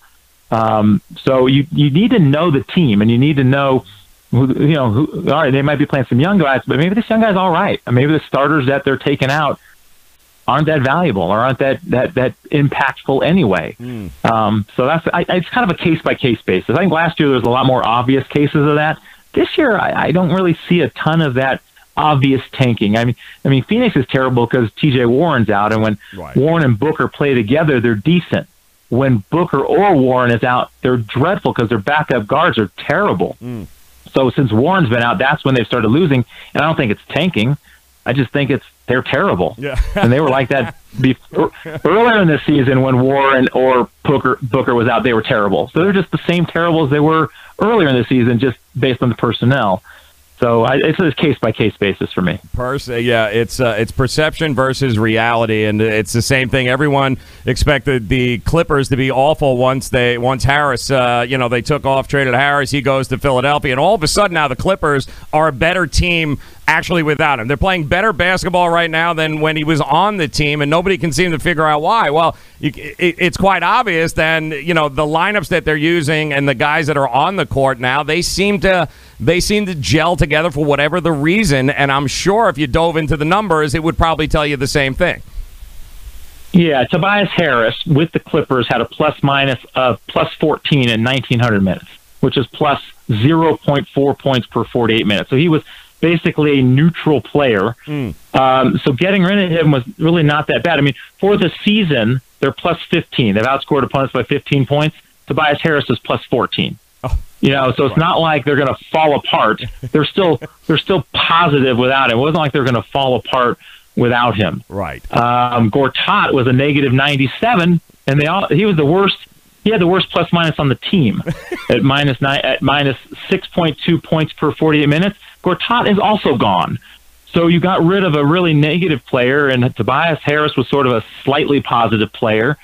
So you need to know the team, and you need to know who, all right, they might be playing some young guys, but maybe this young guy's all right. And maybe the starters that they're taking out aren't that valuable or aren't that impactful anyway. So it's kind of a case-by-case basis. I think last year there was a lot more obvious cases of that. This year I don't really see a ton of that obvious tanking. I mean, Phoenix is terrible because T.J. Warren's out, and when Warren and Booker play together, they're decent. When Booker or Warren is out, they're dreadful because their backup guards are terrible. So since Warren's been out, that's when they've started losing. And I don't think it's tanking. I just think they're terrible. Yeah. And they were like that earlier in the season when Warren or Booker was out. They were terrible. So they're just the same terrible as they were earlier in the season, just based on the personnel. So it's a case-by-case basis for me. It's perception versus reality, and it's the same thing. Everyone expected the Clippers to be awful once Harris, they took off, traded Harris, he goes to Philadelphia, and all of a sudden now the Clippers are a better team actually without him. They're playing better basketball right now than when he was on the team, and nobody can seem to figure out why. Well, it's quite obvious then, the lineups that they're using and the guys that are on the court now, they seem to gel together for whatever the reason, and I'm sure if you dove into the numbers, it would probably tell you the same thing. Yeah, Tobias Harris with the Clippers had a plus-minus of plus 14 in 1,900 minutes, which is plus 0.4 points per 48 minutes. So he was basically a neutral player. So getting rid of him was really not that bad. I mean, for the season, they're plus 15. They've outscored opponents by 15 points. Tobias Harris is plus 14. So it's not like they're going to fall apart. They're still positive without him. It wasn't like they're going to fall apart without him. Right. Gortat was a negative 97, and he was the worst. He had the worst plus minus on the team at minus 6.2 points per 48 minutes. Gortat is also gone. So you got rid of a really negative player, and Tobias Harris was sort of a slightly positive player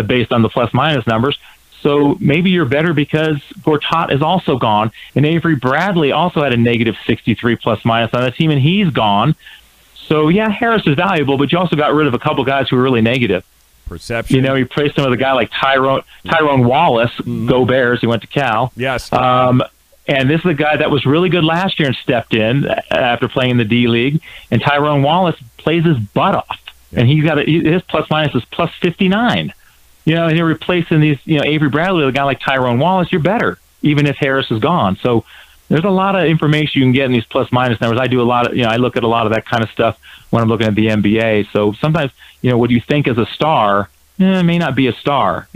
based on the plus minus numbers. So maybe you're better because Gortat is also gone, and Avery Bradley also had a negative 63 plus minus on the team, and he's gone. So yeah, Harris is valuable, but you also got rid of a couple guys who were really negative. Perception. You replaced him with a guy like Tyrone Wallace. Go Bears! He went to Cal. Yes. And this is a guy that was really good last year and stepped in after playing in the D League. And Tyrone Wallace plays his butt off, and his plus minus is plus 59. And you're replacing these, Avery Bradley with a guy like Tyrone Wallace. You're better, even if Harris is gone. So there's a lot of information you can get in these plus minus numbers. I do a lot of, I look at a lot of that kind of stuff when I'm looking at the NBA. So sometimes, what you think is a star may not be a star,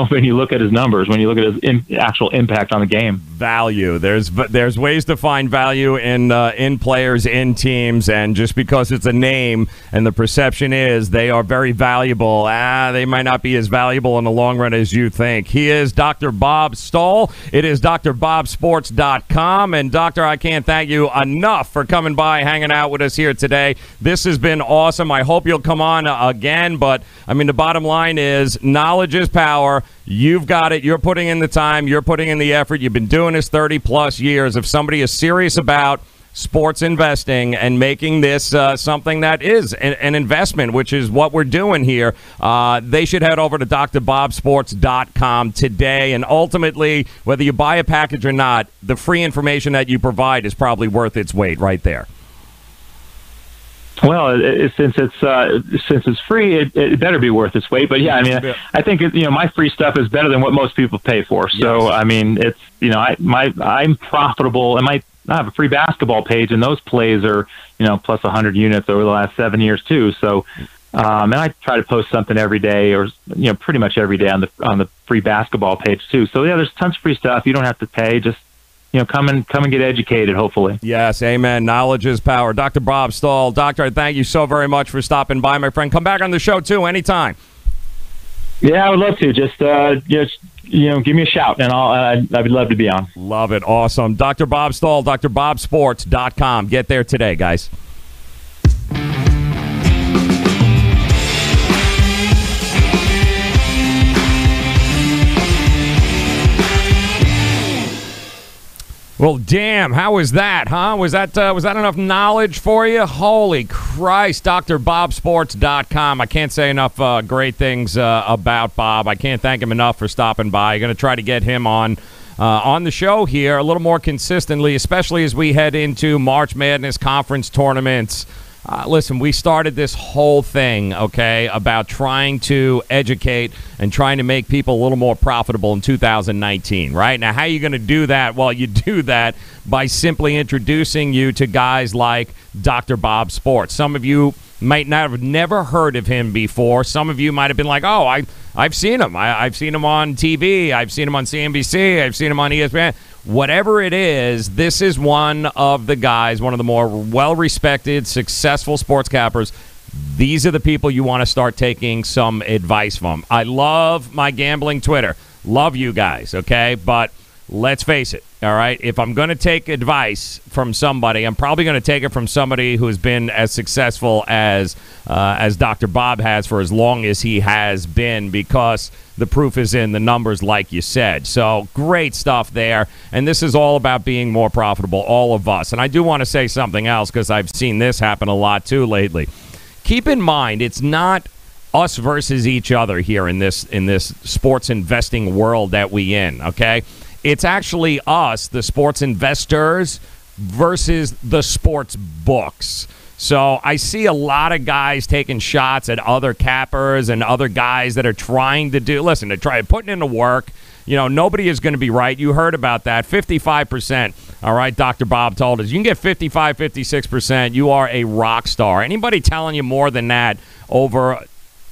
when you look at his numbers, when you look at his actual impact on the game. Value. There's ways to find value in players, in teams, and just because it's a name and the perception is they are very valuable, they might not be as valuable in the long run as you think. He is Dr. Bob Stoll. It is drbobsports.com. And, Doctor, I can't thank you enough for coming by, hanging out with us here today. This has been awesome. I hope you'll come on again. But, the bottom line is knowledge is power. You've got it. You're putting in the time. You're putting in the effort. You've been doing this 30-plus years. If somebody is serious about sports investing and making this something that is an investment, which is what we're doing here, they should head over to drbobsports.com today. And ultimately, whether you buy a package or not, the free information that you provide is probably worth its weight right there. Well, since it's free, it better be worth its weight. But I think my free stuff is better than what most people pay for. So yes. It's I'm profitable, and I have a free basketball page, and those plays are plus 100 units over the last 7 years too. So, and I try to post something every day, or pretty much every day on the free basketball page too. So there's tons of free stuff. You don't have to pay. Just come and get educated, hopefully. Yes, amen. Knowledge is power. Dr. Bob Stoll. Doctor, I thank you so very much for stopping by, my friend. Come back on the show, too, anytime. Yeah, I would love to. Just give me a shout, and I'd love to be on. Love it. Awesome. Dr. Bob Stoll, drbobsports.com. Get there today, guys. Well, damn, how was that, huh? Was that enough knowledge for you? Holy Christ, drbobsports.com. I can't say enough great things about Bob. I can't thank him enough for stopping by. I'm going to try to get him on the show here a little more consistently, especially as we head into March Madness conference tournaments. Listen, we started this whole thing, okay, about trying to educate and trying to make people a little more profitable in 2019, right? Now, how are you going to do that? Well, you do that by simply introducing you to guys like Dr. Bob Sports. Some of you might not have never heard of him before. Some of you might have been like, oh, I've seen him. I've seen him on TV. I've seen him on CNBC. I've seen him on ESPN. Whatever it is, this is one of the guys, one of the more well-respected, successful sports cappers. These are the people you want to start taking some advice from. I love my gambling Twitter. Love you guys, okay? But let's face it, all right? If I'm going to take advice from somebody, I'm probably going to take it from somebody who's been as successful as Dr. Bob has for as long as he has been, because the proof is in the numbers, like you said. So great stuff there. And this is all about being more profitable, all of us. And I do want to say something else, because I've seen this happen a lot too lately. Keep in mind, it's not us versus each other here in this sports investing world that we in, okay? It's actually us, the sports investors, versus the sports books. So I see a lot of guys taking shots at other cappers and other guys that are trying to try putting in the work. Nobody is going to be right. You heard about that. 55%. All right, Dr. Bob told us. You can get 55, 56%. You are a rock star. Anybody telling you more than that over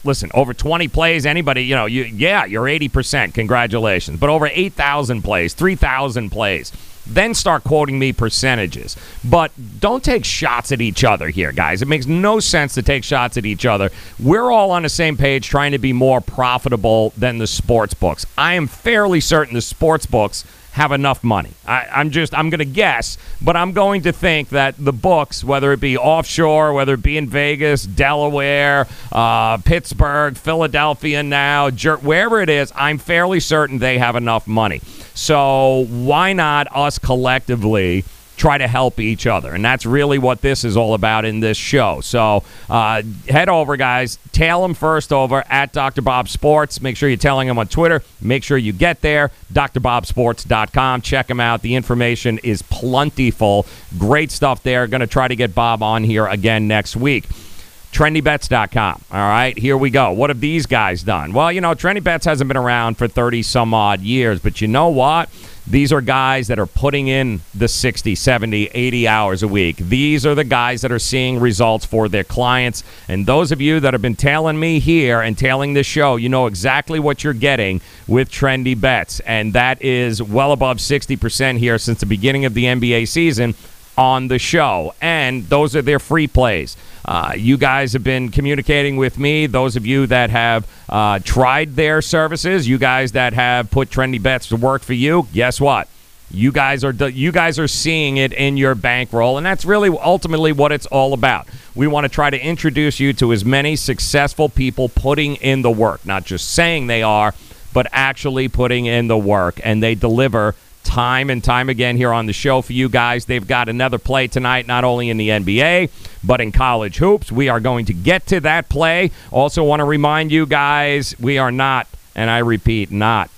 20 plays, anybody, you're 80%. Congratulations. But over 8,000 plays, 3,000 plays. Then start quoting me percentages. But don't take shots at each other here, guys. It makes no sense to take shots at each other. We're all on the same page trying to be more profitable than the sports books. I am fairly certain the sports books have enough money. I'm going to guess, but I'm going to think that the books, whether it be offshore, whether it be in Vegas, Delaware, Pittsburgh, Philadelphia now, wherever it is, I'm fairly certain they have enough money. So why not us collectively try to help each other. And that's really what this is all about in this show. So head over, guys. Tail him first over at Dr. Bob Sports. Make sure you're telling him on Twitter. Make sure you get there. drbobsports.com. Check him out. The information is plentiful. Great stuff there. Going to try to get Bob on here again next week. TrendyBets.com. All right, here we go. What have these guys done? Well, TrendyBets hasn't been around for 30-some-odd years, but you know what? These are guys that are putting in the 60, 70, 80 hours a week. These are the guys that are seeing results for their clients. And those of you that have been tailing me here and tailing this show, you know exactly what you're getting with Trendy Bets. And that is well above 60% here since the beginning of the NBA season on the show. And those are their free plays. You guys have been communicating with me. Those of you that have tried their services, you guys that have put Trendy Bets to work for you, guess what? You guys are seeing it in your bankroll, and that's really ultimately what it's all about. We want to try to introduce you to as many successful people putting in the work, not just saying they are, but actually putting in the work, and they deliver time and time again here on the show for you guys. They've got another play tonight, not only in the NBA, but in college hoops. We are going to get to that play. Also want to remind you guys, we are not, and I repeat, not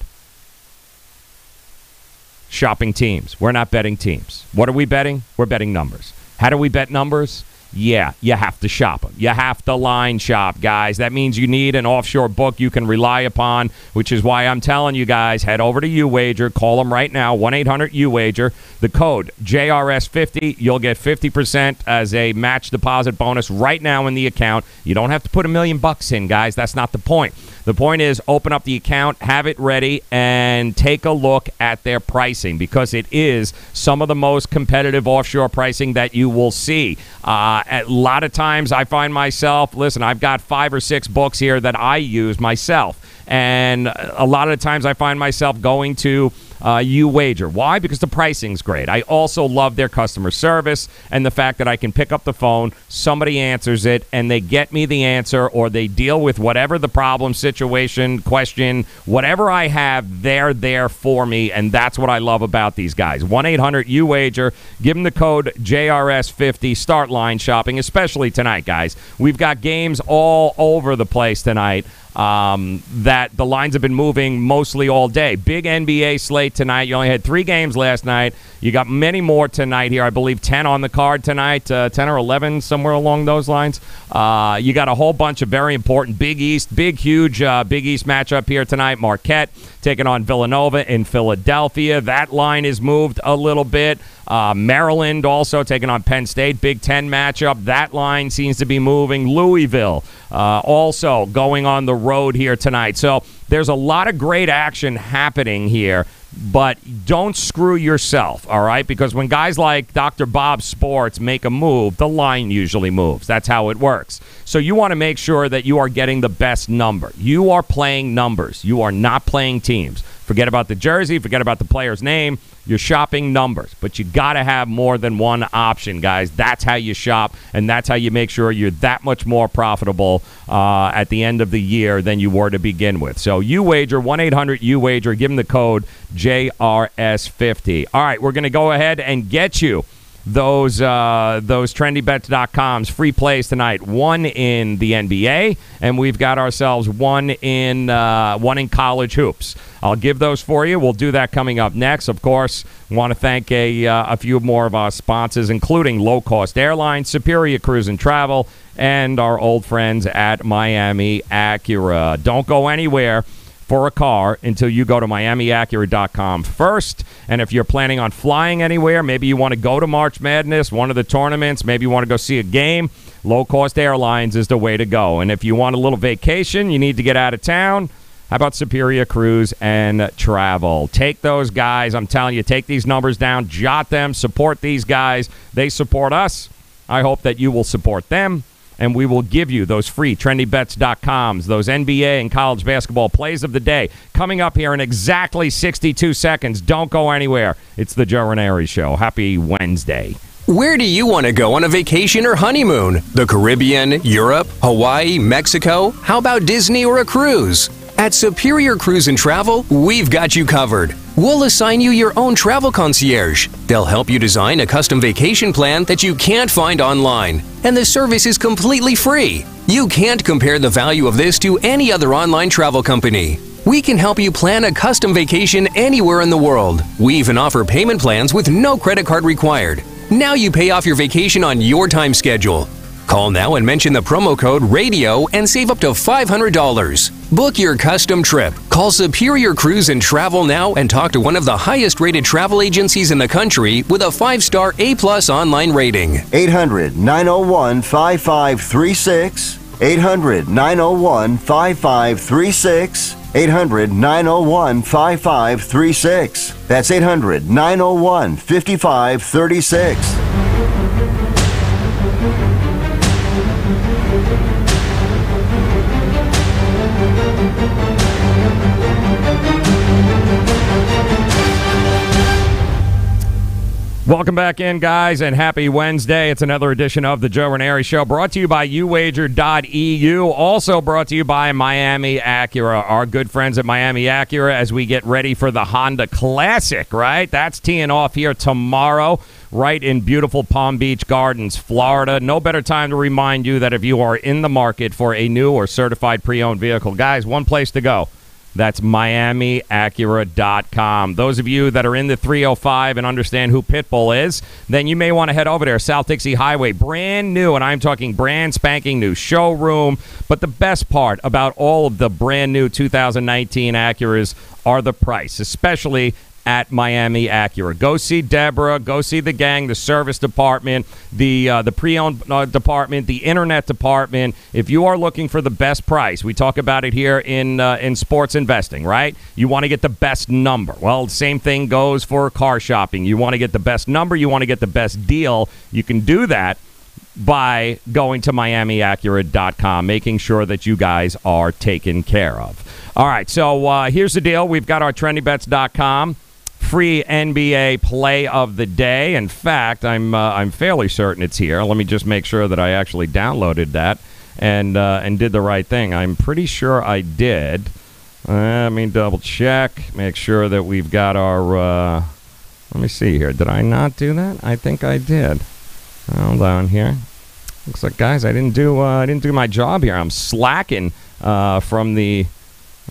shopping teams. We're not betting teams. What are we betting? We're betting numbers. How do we bet numbers? Yeah, you have to shop them. You have to line shop, guys. That means you need an offshore book you can rely upon, which is why I'm telling you guys, head over to UWager. Call them right now, 1-800-UWager. The code JRS50. You'll get 50% as a match deposit bonus right now in the account. You don't have to put $1 million in, guys. That's not the point. The point is open up the account, have it ready, and take a look at their pricing because it is some of the most competitive offshore pricing that you will see. A lot of times I find myself, listen, I've got 5 or 6 books here that I use myself. And a lot of the times I find myself going to UWager. Why? Because the pricing's great. I also love their customer service and the fact that I can pick up the phone, somebody answers it, and they get me the answer or they deal with whatever the problem, situation, question, whatever I have, they're there for me, and that's what I love about these guys. 1-800-UWager. Give them the code JRS50. Start line shopping, especially tonight, guys. We've got games all over the place tonight. That the lines have been moving mostly all day. Big NBA slate tonight. You only had 3 games last night. You got many more tonight here. I believe 10 on the card tonight, 10 or 11, somewhere along those lines. You got a whole bunch of very important Big East matchup here tonight. Marquette taking on Villanova in Philadelphia. That line is moved a little bit. Maryland also taking on Penn State. Big Ten matchup. That line seems to be moving. Louisville also going on the road here tonight. So there's a lot of great action happening here, but don't screw yourself, all right? Because when guys like Dr. Bob Sports make a move, the line usually moves. That's how it works. So you want to make sure that you are getting the best number. You are playing numbers. You are not playing teams. Forget about the jersey. Forget about the player's name. You're shopping numbers. But you got to have more than one option, guys. That's how you shop, and that's how you make sure you're that much more profitable at the end of the year than you were to begin with. So UWager, 1-800-UWager. Give them the code JRS50. All right, we're going to go ahead and get you those TrendyBets.com's free plays tonight. One in the NBA, and we've got ourselves one in college hoops. I'll give those for you. We'll do that coming up next. Of course, want to thank a few more of our sponsors, including Low Cost Airlines, Superior Cruise and Travel, and our old friends at Miami Acura. Don't go anywhere for a car until you go to MiamiAcura.com first. And if you're planning on flying anywhere, maybe you want to go to March Madness, one of the tournaments, maybe you want to go see a game, Low Cost Airlines is the way to go. And if you want a little vacation, you need to get out of town, how about Superior Cruise and Travel? Take those guys. I'm telling you, take these numbers down, jot them, support these guys. They support us. I hope that you will support them. And we will give you those free TrendyBets.coms, those NBA and college basketball plays of the day. Coming up here in exactly 62 seconds. Don't go anywhere. It's the Joe Raineri Show. Happy Wednesday. Where do you want to go on a vacation or honeymoon? The Caribbean, Europe, Hawaii, Mexico? How about Disney or a cruise? At Superior Cruise and Travel, we've got you covered. We'll assign you your own travel concierge. They'll help you design a custom vacation plan that you can't find online. And the service is completely free. You can't compare the value of this to any other online travel company. We can help you plan a custom vacation anywhere in the world. We even offer payment plans with no credit card required. Now you pay off your vacation on your time schedule. Call now and mention the promo code RADIO and save up to $500. Book your custom trip. Call Superior Cruise and Travel now and talk to one of the highest rated travel agencies in the country with a 5-star A+ online rating. 800-901-5536. 800-901-5536. 800-901-5536. That's 800-901-5536. Welcome back in, guys, and happy Wednesday. It's another edition of the Joe Raineri Show, brought to you by uwager.eu, also brought to you by Miami Acura, our good friends at Miami Acura, as we get ready for the Honda Classic, right? That's teeing off here tomorrow, right in beautiful Palm Beach Gardens, Florida. No better time to remind you that if you are in the market for a new or certified pre-owned vehicle, guys, one place to go. That's MiamiAcura.com. Those of you that are in the 305 and understand who Pitbull is, then you may want to head over there. South Dixie Highway, brand new, and I'm talking brand spanking new showroom. But the best part about all of the brand new 2019 Acuras are the price, especially at Miami Acura. Go see Deborah. Go see the gang, the service department, the pre-owned department, the internet department. If you are looking for the best price, we talk about it here in sports investing, right? You want to get the best number. Well, same thing goes for car shopping. You want to get the best number. You want to get the best deal. You can do that by going to MiamiAcura.com, making sure that you guys are taken care of. All right, so here's the deal. We've got our TrendyBets.com free NBA play of the day. In fact, I'm fairly certain it's here. Let me just make sure that I actually downloaded that and did the right thing. I'm pretty sure I did. Let me double check, make sure that we've got our. Let me see here. Did I not do that? I think I did. Hold on here. Looks like, guys, I didn't do my job here. I'm slacking from the.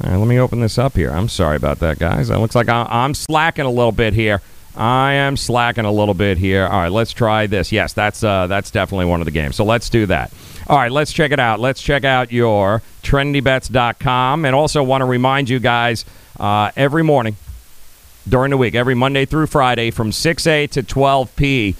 All right, let me open this up here. I'm sorry about that, guys. It looks like I'm slacking a little bit here. I am slacking a little bit here. All right, let's try this. Yes, that's definitely one of the games. So let's do that. All right, let's check it out. Let's check out your TrendyBets.com. And also want to remind you guys, every morning during the week, every Monday through Friday from 6 a to 12 p,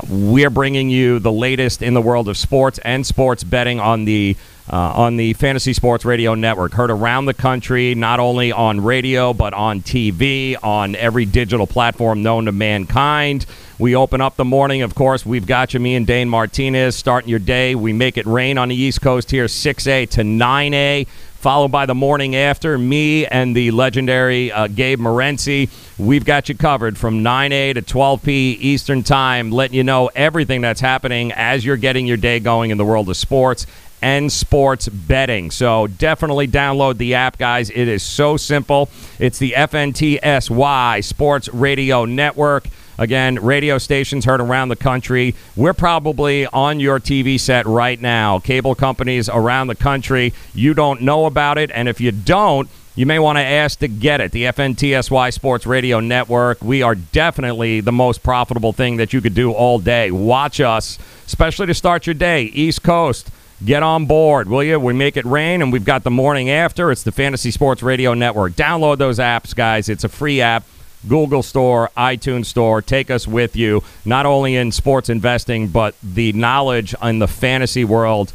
we're bringing you the latest in the world of sports and sports betting on the Fantasy Sports Radio Network. Heard around the country, not only on radio, but on TV, on every digital platform known to mankind. We open up the morning, of course. We've got you, me and Dane Martinez, starting your day. We make it rain on the East Coast here, 6A to 9A. Followed by the morning after, me and the legendary Gabe Morency. We've got you covered from 9A to 12P Eastern Time, letting you know everything that's happening as you're getting your day going in the world of sports and sports betting. So definitely download the app, guys. It is so simple. It's the FNTSY Sports Radio Network. Again, radio stations heard around the country. We're probably on your TV set right now. Cable companies around the country, you don't know about it. And if you don't, you may want to ask to get it. The FNTSY Sports Radio Network. We are definitely the most profitable thing that you could do all day. Watch us, especially to start your day. East Coast. Get on board, will you? We make it rain, and we've got the morning after. It's the Fantasy Sports Radio Network. Download those apps, guys. It's a free app. Google Store, iTunes Store. Take us with you, not only in sports investing, but the knowledge in the fantasy world.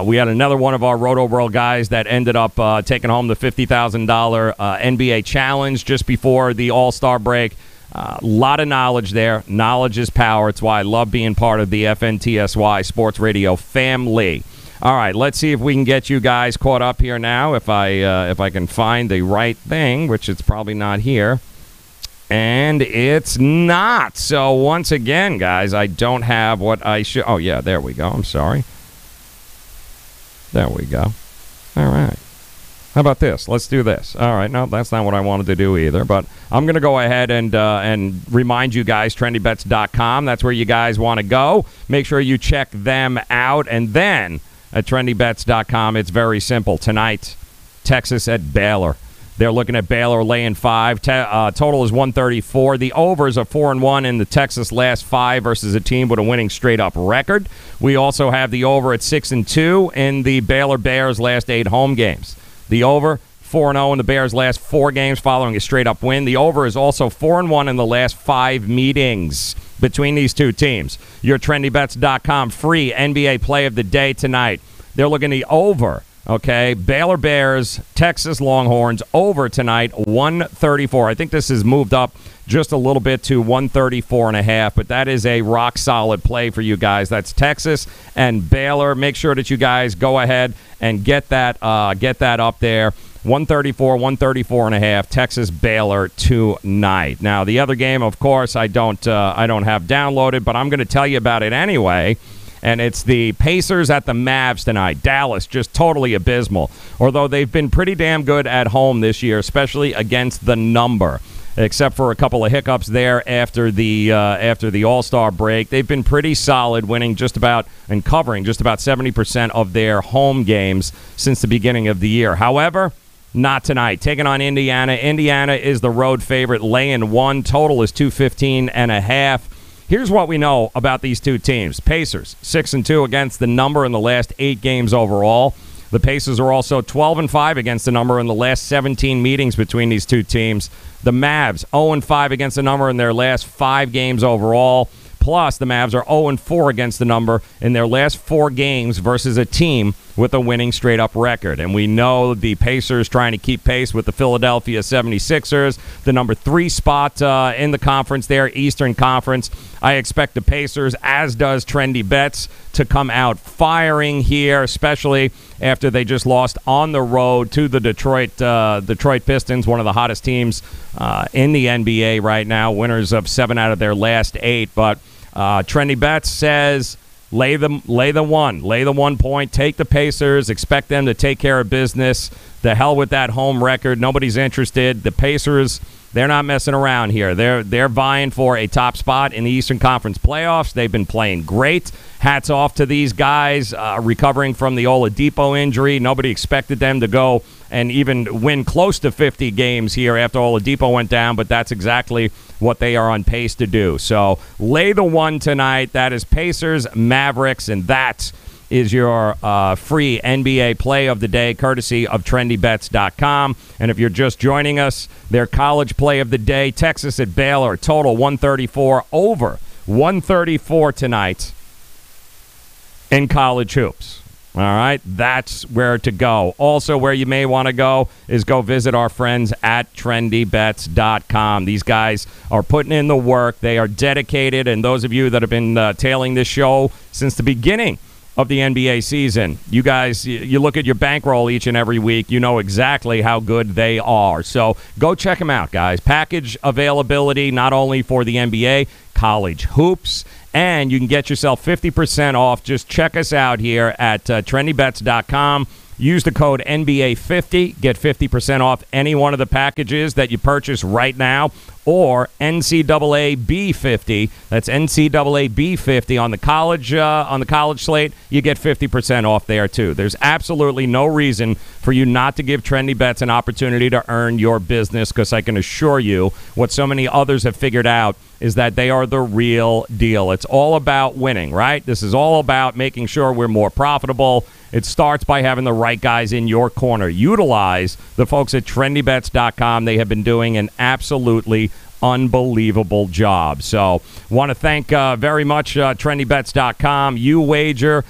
We had another one of our Roto World guys that ended up taking home the $50,000 NBA Challenge just before the All-Star break. A lot of knowledge there. Knowledge is power. It's why I love being part of the FNTSY Sports Radio family. All right, let's see if we can get you guys caught up here now. If I can find the right thing, which it's probably not here, and it's not. So once again, guys, I don't have what I should. Oh yeah, there we go. I'm sorry. There we go. All right. How about this? Let's do this. All right. No, that's not what I wanted to do either. But I'm going to go ahead and remind you guys, trendybets.com. That's where you guys want to go. Make sure you check them out. And then at trendybets.com, it's very simple. Tonight, Texas at Baylor. They're looking at Baylor laying 5. Total is 134. The overs are 4-1 in the Texas last 5 versus a team with a winning straight-up record. We also have the over at 6-2 in the Baylor Bears' last 8 home games. The over, 4-0 in the Bears' last 4 games following a straight-up win. The over is also 4-1 in the last 5 meetings between these two teams. Your trendybets.com free NBA play of the day tonight. They're looking the over, okay? Baylor Bears, Texas Longhorns, over tonight, 134. I think this has moved up just a little bit to 134.5, but that is a rock-solid play for you guys. That's Texas and Baylor. Make sure that you guys go ahead and get that up there. 134, 134.5, Texas Baylor tonight. Now, the other game, of course, I don't have downloaded, but I'm going to tell you about it anyway. And it's the Pacers at the Mavs tonight. Dallas, just totally abysmal. Although they've been pretty damn good at home this year, especially against the number. Except for a couple of hiccups there after the All-Star break. They've been pretty solid, winning just about and covering just about 70% of their home games since the beginning of the year. However, not tonight. Taking on Indiana. Indiana is the road favorite, laying 1. Total is 215.5. Here's what we know about these two teams. Pacers, 6-2 against the number in the last 8 games overall. The Pacers are also 12-5 against the number in the last 17 meetings between these two teams. The Mavs, 0-5 against the number in their last 5 games overall. Plus, the Mavs are 0-4 against the number in their last 4 games versus a team with a winning straight-up record. And we know the Pacers trying to keep pace with the Philadelphia 76ers, the number 3 spot in the conference there, Eastern Conference. I expect the Pacers, as does Trendy Bets, to come out firing here, especially after they just lost on the road to the Detroit Pistons, one of the hottest teams in the NBA right now, winners of 7 out of their last 8. But Trendy Bets says lay the 1 point, take the Pacers, expect them to take care of business. The hell with that home record. Nobody's interested. The Pacers, they're not messing around here. They're vying for a top spot in the Eastern Conference playoffs. They've been playing great. Hats off to these guys recovering from the Oladipo injury. Nobody expected them to go and even win close to 50 games here after Oladipo went down, but that's exactly what they are on pace to do. So lay the 1 tonight. That is Pacers, Mavericks, and that is your free NBA play of the day, courtesy of trendybets.com. And if you're just joining us, their college play of the day, Texas at Baylor, total 134, over 134 tonight in college hoops. All right, that's where to go. Also, where you may want to go is go visit our friends at trendybets.com. These guys are putting in the work. They are dedicated, and those of you that have been tailing this show since the beginning of the NBA season, you guys, you look at your bankroll each and every week, you know exactly how good they are. So go check them out, guys. Package availability not only for the NBA, college hoops, and you can get yourself 50% off. Just check us out here at trendybets.com. Use the code NBA50. Get 50% off any one of the packages that you purchase right now, or NCAA B50. That's NCAA B50 on the college slate. You get 50% off there too. There's absolutely no reason for you not to give Trendy Bets an opportunity to earn your business, because I can assure you what so many others have figured out is that they are the real deal. It's all about winning, right? This is all about making sure we're more profitable. It starts by having the right guys in your corner. Utilize the folks at trendybets.com. They have been doing an absolutely unbelievable job. So want to thank very much trendybets.com, UWager,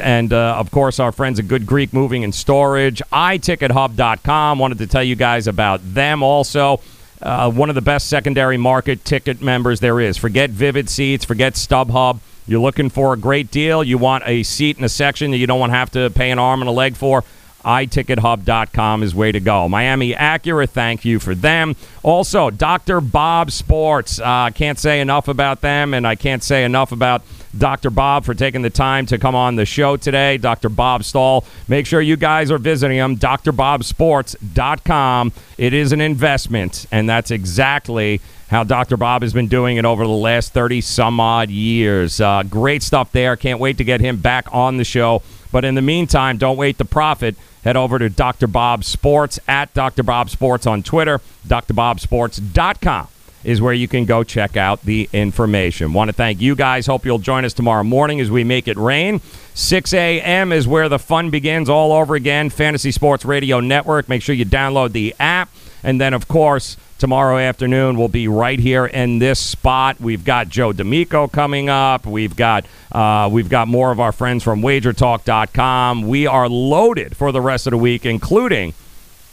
and of course our friends at Good Greek Moving and Storage, iTicketHub.com. Wanted to tell you guys about them also. One of the best secondary market ticket members there is. Forget Vivid Seats, forget StubHub. You're looking for a great deal. You want a seat in a section that you don't want to have to pay an arm and a leg for. itickethub.com is way to go. Miami Acura, thank you for them. Also, Dr. Bob Sports. Can't say enough about them, and I can't say enough about Dr. Bob for taking the time to come on the show today. Dr. Bob Stoll. Make sure you guys are visiting him, drbobsports.com. It is an investment, and that's exactly how Dr. Bob has been doing it over the last 30-some-odd years. Great stuff there. Can't wait to get him back on the show. But in the meantime, don't wait to profit. Head over to Dr. Bob Sports, at Dr. Bob Sports on Twitter. drbobsports.com is where you can go check out the information. Want to thank you guys. Hope you'll join us tomorrow morning as we make it rain. 6 a.m. is where the fun begins all over again. Fantasy Sports Radio Network. Make sure you download the app. And then, of course, tomorrow afternoon we'll be right here in this spot. We've got Joe D'Amico coming up. We've got more of our friends from WagerTalk.com. We are loaded for the rest of the week, including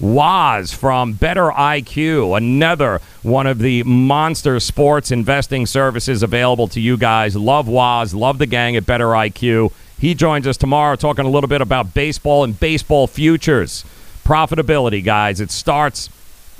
Waz from Better IQ, another one of the monster sports investing services available to you guys. Love Waz, love the gang at Better IQ. He joins us tomorrow talking a little bit about baseball and baseball futures. Profitability, guys. It starts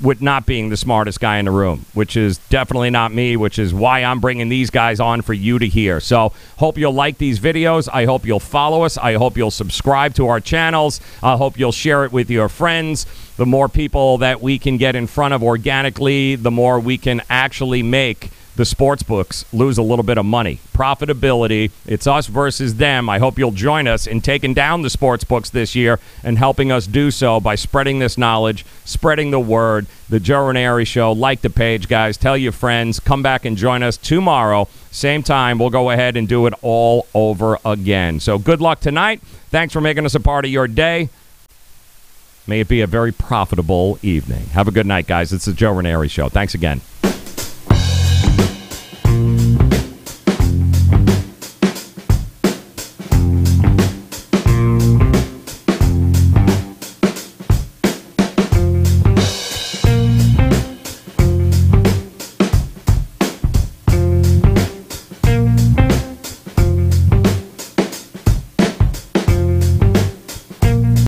with not being the smartest guy in the room, which is definitely not me, which is why I'm bringing these guys on for you to hear. So hope you'll like these videos. I hope you'll follow us. I hope you'll subscribe to our channels. I hope you'll share it with your friends. The more people that we can get in front of organically, the more we can actually make the sports books lose a little bit of money. Profitability, it's us versus them. I hope you'll join us in taking down the sports books this year and helping us do so by spreading this knowledge, spreading the word. The Joe Raineri Show. Like the page, guys. Tell your friends. Come back and join us tomorrow. Same time. We'll go ahead and do it all over again. So good luck tonight. Thanks for making us a part of your day. May it be a very profitable evening. Have a good night, guys. It's the Joe Raineri Show. Thanks again.